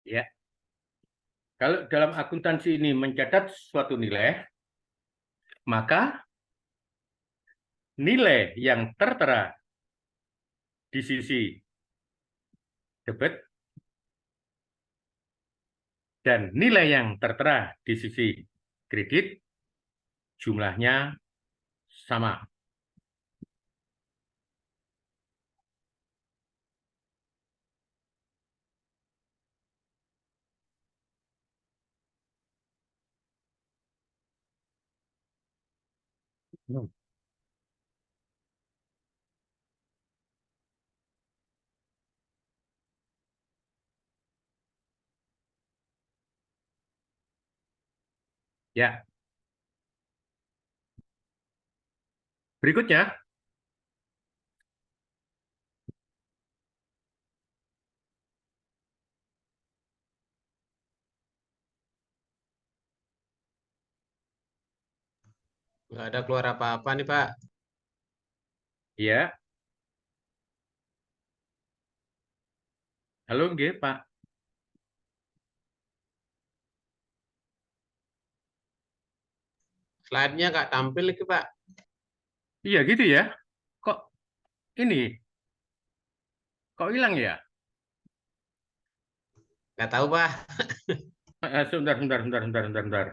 Ya, kalau dalam akuntansi ini mencatat suatu nilai, maka nilai yang tertera di sisi debit dan nilai yang tertera di sisi kredit jumlahnya sama. Ya. Berikutnya, Nggak ada keluar apa-apa nih, Pak. ya. Halo, nggih, Pak. Slide-nya nggak tampil lagi, Pak. Iya gitu ya. Kok ini? Kok hilang ya? Nggak tahu, Pak. Sebentar.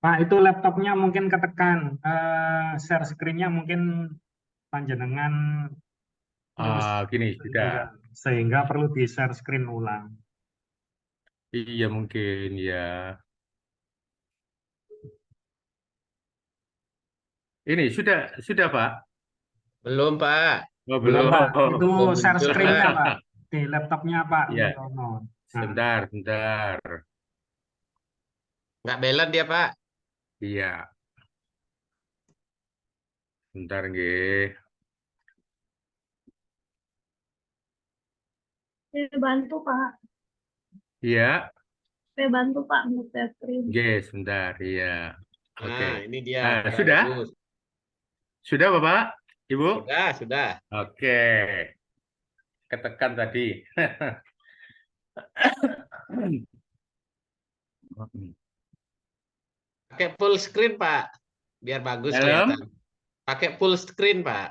Pak, itu laptopnya mungkin ketekan, share screen-nya mungkin panjenengan wis Gini, sudah. sehingga perlu di share screen ulang. Iya mungkin ya. Ini sudah Pak? Belum, Pak. Oh, Belum, Pak. belum. Itu share muncul, screen-nya, Pak. Pak. Di laptopnya, Pak. Iya. Nah, Sebentar. Nggak belen dia, Pak. Iya, bentar nggih. Saya bantu Pak. Iya, Saya bantu Pak untuk share screen. nggih, sebentar. Iya. Oke. Nah, ini dia Ah, sudah? bagus. Sudah, Bapak? Ibu? Sudah. Oke. Ketekan tadi. Pakai full screen, Pak. Biar bagus Helm, kelihatan. Pakai full screen, Pak.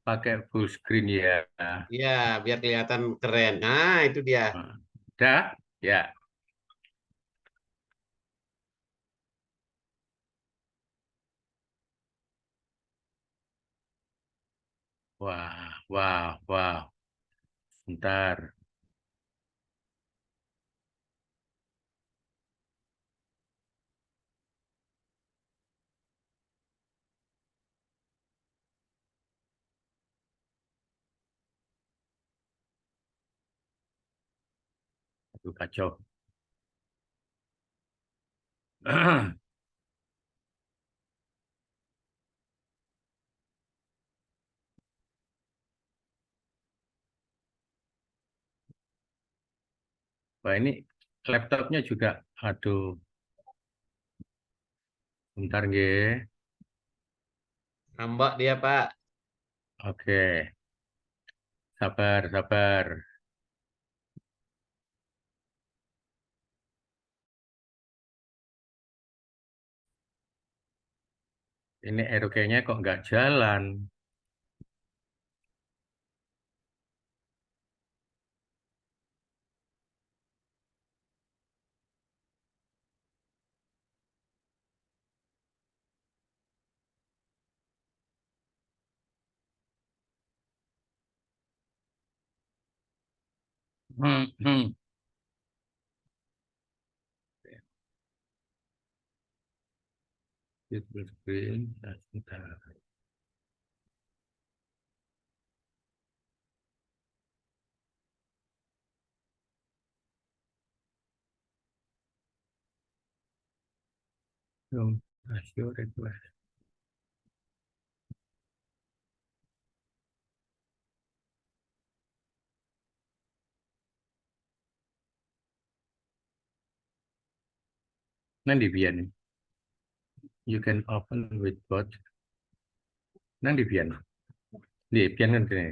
pakai full screen ya. Iya, biar kelihatan keren. Nah, itu dia. Dah? Ya. Wah, wah, wah. Bentar. Aduh, kacau. Wah, ini laptopnya juga. Aduh, bentar nggih. Ngambek dia, Pak. Oke. Sabar, sabar. Ini ROG-nya kok nggak jalan. Hmm, hmm. Full screen. Sebentar. Rasio request. Nang di bian. You can open with both. Nang di bian. Di bian kan kene.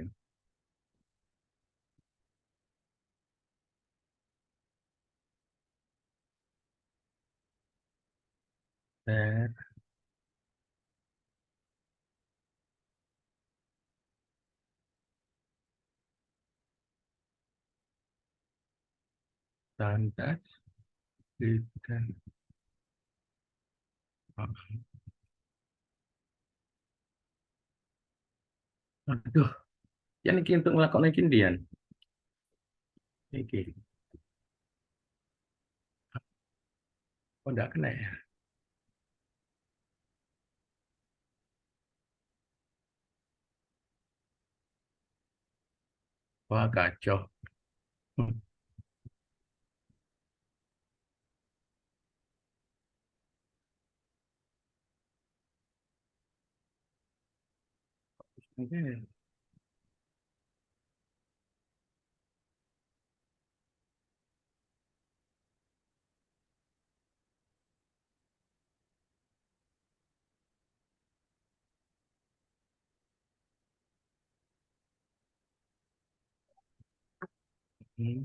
Share. Standar. Dan. Aduh, yang ini untuk melakukan ini Dian. Ini. Oh, enggak kena ya? Wah, kacau. Hmm. Oke. Hmm.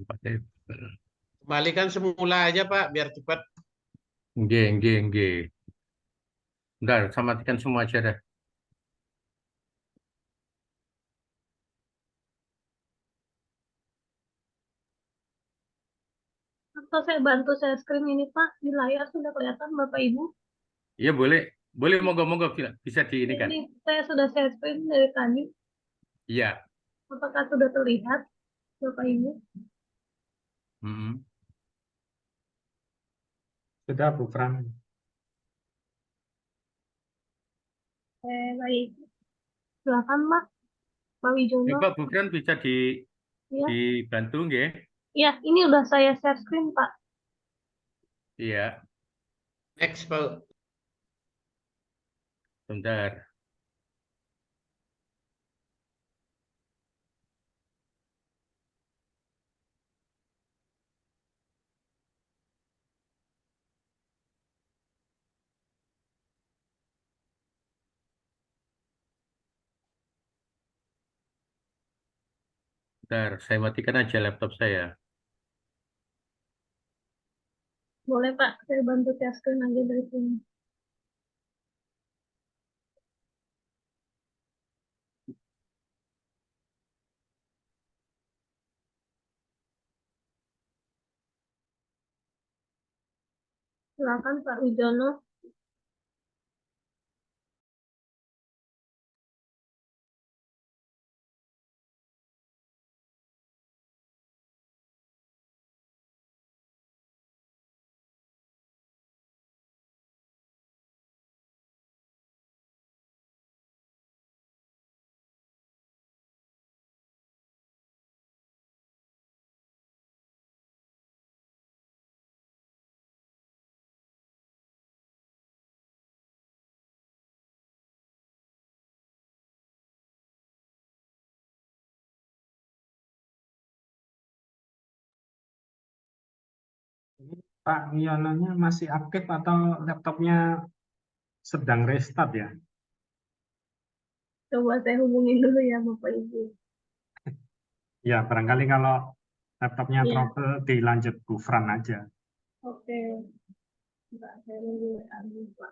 Pakai. Kembalikan semula aja, Pak, biar cepat. Nggih. Bentar, saya matikan semua aja dah. Atau saya bantu share screen ini Pak. Di layar sudah kelihatan Bapak Ibu. Iya, boleh. Boleh, monggo-monggo bisa di ini kan. Ini saya sudah share screen dari tadi. Iya. Apakah sudah terlihat Bapak Ibu? Hmm. Sudah, Bu Fran. Baik. Silakan Pak. Pak Wijono. Pak Bukran bisa Ya, dibantu nggih? ya, ini udah saya share screen, Pak. Iya, Next, Pak. bentar. Bentar, saya matikan aja laptop saya. Boleh, Pak, saya bantu share screen aja dari sini. Silakan, Pak Wijono. Pak Wiononya masih aktif atau laptopnya sedang restart ya? Coba saya hubungin dulu ya, Bapak Ibu. Ya, barangkali kalau laptopnya Iya, trouble dilanjut Gufran aja. oke. Enggak, saya nunggu WA-nya, Pak.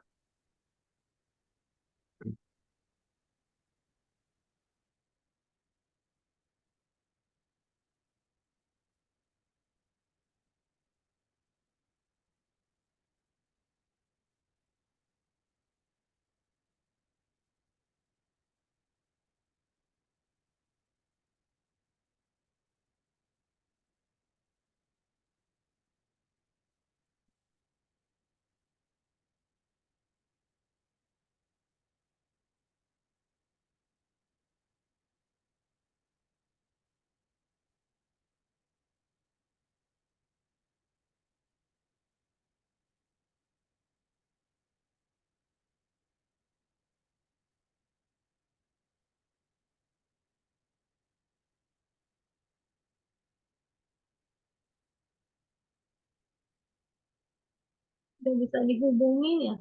Udah bisa dihubungin ya,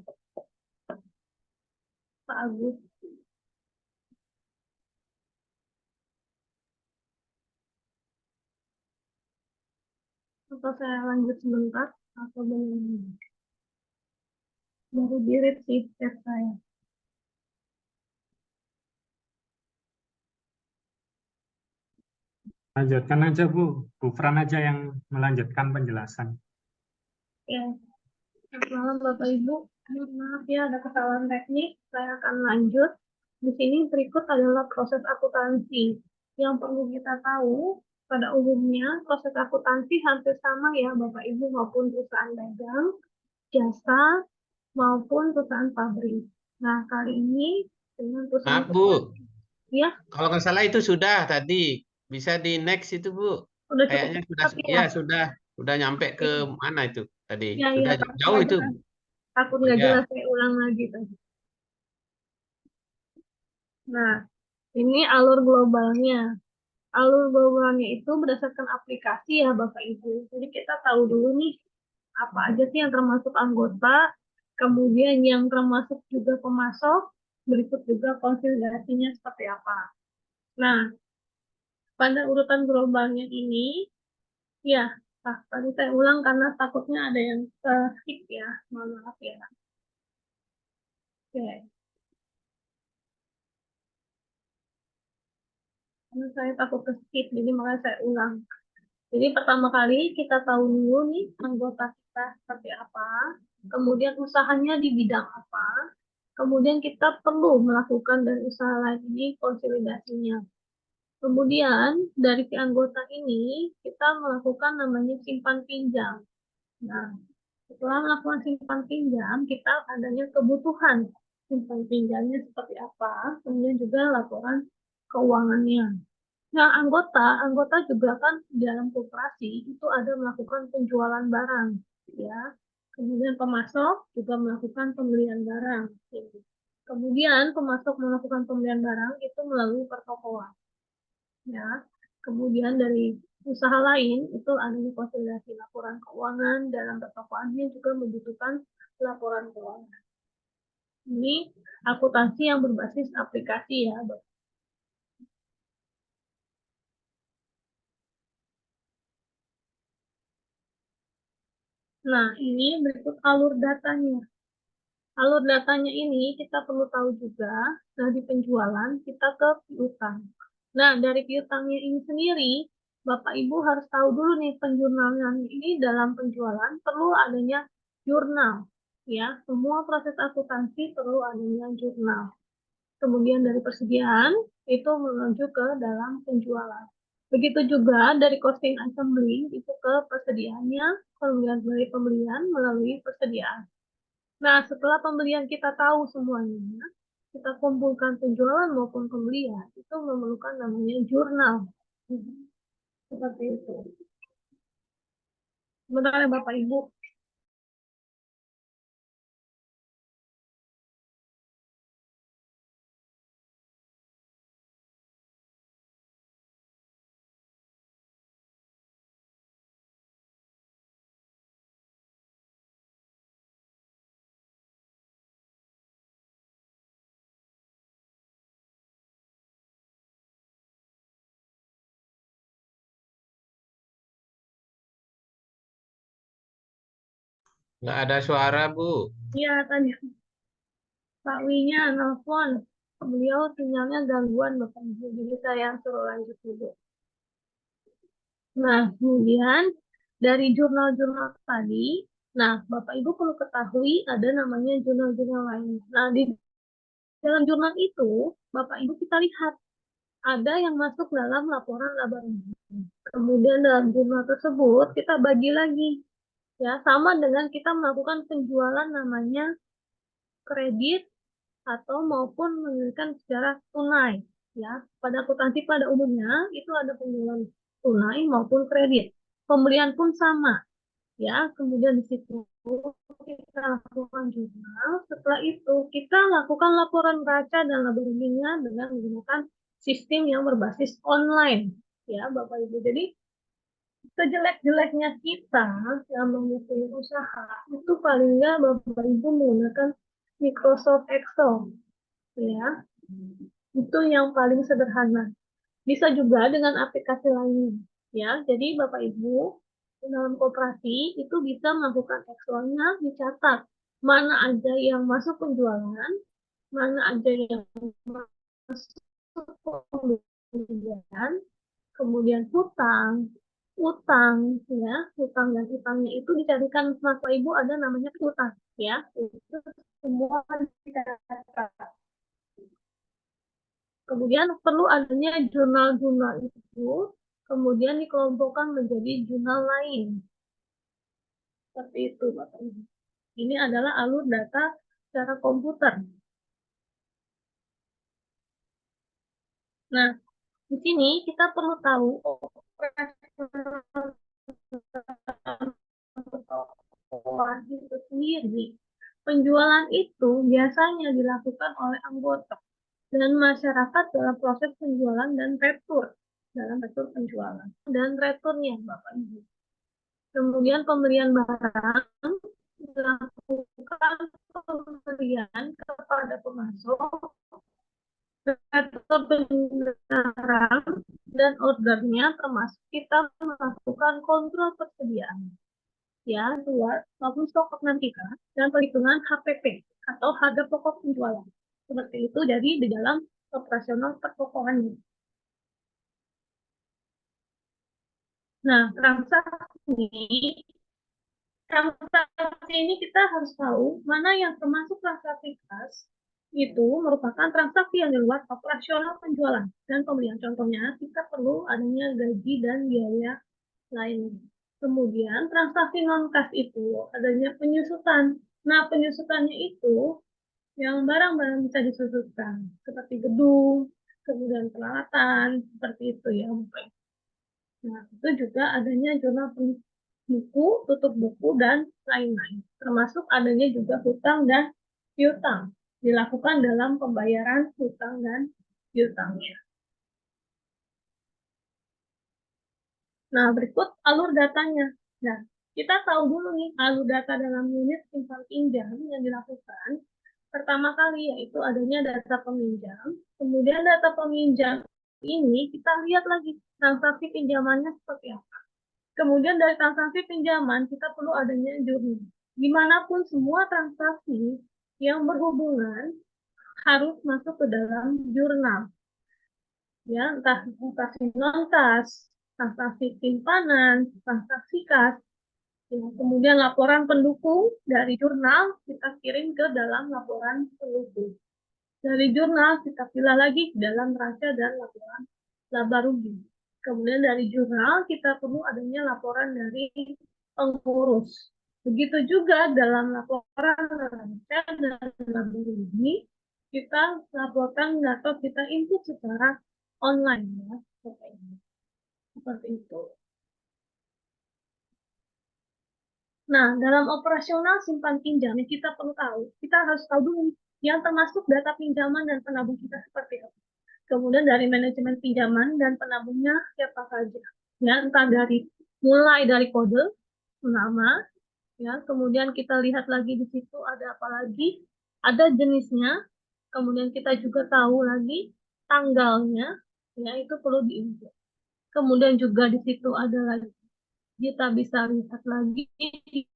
Pak Agus. Atau saya lanjut sebentar, atau belum? Baru di-read sih chat saya. Lanjutkan aja Bu, Gufran aja yang melanjutkan penjelasan. Ya, selamat malam Bapak Ibu. Maaf ya, ada kesalahan teknik. Saya akan lanjut. Di sini berikut adalah proses akuntansi. Yang perlu kita tahu, pada umumnya proses akuntansi hampir sama ya Bapak Ibu, maupun perusahaan dagang, jasa, maupun perusahaan pabrik. Nah, kali ini dengan perusahaan Maaf, Bu. ya, Kalau nggak salah itu sudah tadi. Bisa di next itu, Bu. udah cukup Kayaknya sudah, tapi ya. ya sudah nyampe ke mana itu tadi. Ya, ya, Sudah takut jauh nggak itu. jelas. Takut nggak Ya. jelas, saya ulang lagi tadi. Nah, ini alur globalnya. Alur globalnya itu berdasarkan aplikasi ya Bapak Ibu. Jadi kita tahu dulu nih apa aja sih yang termasuk anggota, kemudian yang termasuk juga pemasok, berikut juga konsolidasinya seperti apa. Nah, pada urutan globalnya ini, ya, tadi saya ulang karena takutnya ada yang skip ya, mohon maaf ya. Oke, karena saya takut ke skip, jadi makanya saya ulang. Jadi pertama kali kita tahu dulu nih anggota kita seperti apa, kemudian usahanya di bidang apa, kemudian kita perlu melakukan dari usaha lain ini konsolidasinya. Kemudian dari si anggota ini kita melakukan namanya simpan pinjam. Nah, setelah melakukan simpan pinjam, kita adanya kebutuhan simpan pinjamnya seperti apa, kemudian juga laporan keuangannya. Nah, anggota juga kan dalam koperasi itu ada melakukan penjualan barang, ya. Kemudian pemasok juga melakukan pembelian barang. Kemudian pemasok melakukan pembelian barang itu melalui pertokoan, ya. Kemudian dari usaha lain itu adanya konsolidasi laporan keuangan, dalam pertokoannya juga membutuhkan laporan keuangan. Ini akuntansi yang berbasis aplikasi ya. Nah, ini berikut alur datanya. Alur datanya ini kita perlu tahu juga. Nah, di penjualan kita ke piutang. Nah, dari piutangnya ini sendiri, Bapak Ibu harus tahu dulu nih penjurnalan ini dalam penjualan perlu adanya jurnal. Ya, semua proses akuntansi perlu adanya jurnal. Kemudian dari persediaan itu menuju ke dalam penjualan. Begitu juga dari costing assembly itu ke persediaannya, kemudian dari pembelian melalui persediaan. Nah, setelah pembelian kita tahu semuanya, kita kumpulkan penjualan maupun pembelian, itu memerlukan namanya jurnal. Seperti itu. Sebentar ya Bapak Ibu. Nggak ada suara, Bu. Iya, tadi Pak Winya nelfon. Beliau sinyalnya gangguan Bapak Ibu, jadi saya suruh lanjut dulu. Nah, kemudian dari jurnal-jurnal tadi, nah Bapak Ibu perlu ketahui ada namanya jurnal-jurnal lain. Nah, di dalam jurnal itu, Bapak Ibu kita lihat ada yang masuk dalam laporan laba rugi. Kemudian dalam jurnal tersebut kita bagi lagi, ya sama dengan kita melakukan penjualan namanya kredit atau maupun menunjukkan secara tunai, ya. Pada akuntansi pada umumnya itu ada penjualan tunai maupun kredit. Pembelian pun sama, ya. Kemudian di situ kita lakukan jurnal. Setelah itu kita lakukan laporan neraca dan laba ruginya dengan menggunakan sistem yang berbasis online, ya Bapak Ibu. Jadi sejelek-jeleknya kita yang memiliki usaha itu paling nggak Bapak Ibu menggunakan Microsoft Excel, ya. Itu yang paling sederhana. Bisa juga dengan aplikasi lainnya, ya. Jadi Bapak Ibu dalam koperasi itu bisa melakukan Excel-nya, dicatat mana aja yang masuk penjualan, mana aja yang masuk pembelian, kemudian hutang, utang, ya, hutang dan utangnya itu dicarikan Bapak Ibu ada namanya hutang, ya, itu semua dicatat. Kemudian perlu adanya jurnal-jurnal itu, kemudian dikelompokkan menjadi jurnal lain. Seperti itu, Bapak Ibu. Ini adalah alur data secara komputer. Nah, di sini kita perlu tahu operasional itu sendiri. Penjualan itu biasanya dilakukan oleh anggota dan masyarakat dalam proses penjualan dan retur, dalam retur penjualan dan returnya, Bapak Ibu. Kemudian pembelian barang dilakukan pembelian kepada pemasok, retur barang dan ordernya termasuk kita melakukan kontrol persediaan, ya, luar maupun stok kita dan perhitungan HPP atau harga pokok penjualan. Seperti itu jadi di dalam operasional pertokoannya. Nah, transaksi ini kita harus tahu mana yang termasuk transaksi kas itu merupakan transaksi yang di luar operasional penjualan dan pembelian. Contohnya, kita perlu adanya gaji dan biaya lain. Kemudian, transaksi non-kas itu adanya penyusutan. Nah, penyusutannya itu yang barang-barang bisa disusutkan, seperti gedung, kemudian peralatan, seperti itu ya Bapak Ibu. Nah, itu juga adanya jurnal buku, tutup buku, dan lain-lain. Termasuk adanya juga hutang dan piutang. Dilakukan dalam pembayaran hutang dan piutangnya. Nah, berikut alur datanya. Nah, kita tahu dulu nih alur data dalam unit simpan pinjam yang dilakukan. Pertama kali yaitu adanya data peminjam. Kemudian data peminjam ini kita lihat lagi transaksi pinjamannya seperti apa. Kemudian dari transaksi pinjaman kita perlu adanya jurnal. Dimanapun semua transaksi yang berhubungan harus masuk ke dalam jurnal. Ya, entah transaksi non-kas, transaksi simpanan, transaksi kas. Ya, kemudian laporan pendukung dari jurnal kita kirim ke dalam laporan pendukung. Dari jurnal kita pilih lagi ke dalam neraca dan laporan laba rugi. Kemudian dari jurnal kita perlu adanya laporan dari pengurus. Begitu juga dalam laporan neraca dan laba rugi kita laporkan atau kita input secara online ya, seperti itu. Nah, dalam operasional simpan pinjam yang kita perlu tahu, kita harus tahu dulu yang termasuk data pinjaman dan penabung kita seperti apa. Kemudian dari manajemen pinjaman dan penabungnya siapa saja. Ya, entah mulai dari kode, nama, ya, kemudian kita lihat lagi di situ ada apa lagi, ada jenisnya, kemudian kita juga tahu lagi tanggalnya, ya itu perlu diinput. Kemudian juga di situ ada lagi, kita bisa lihat lagi di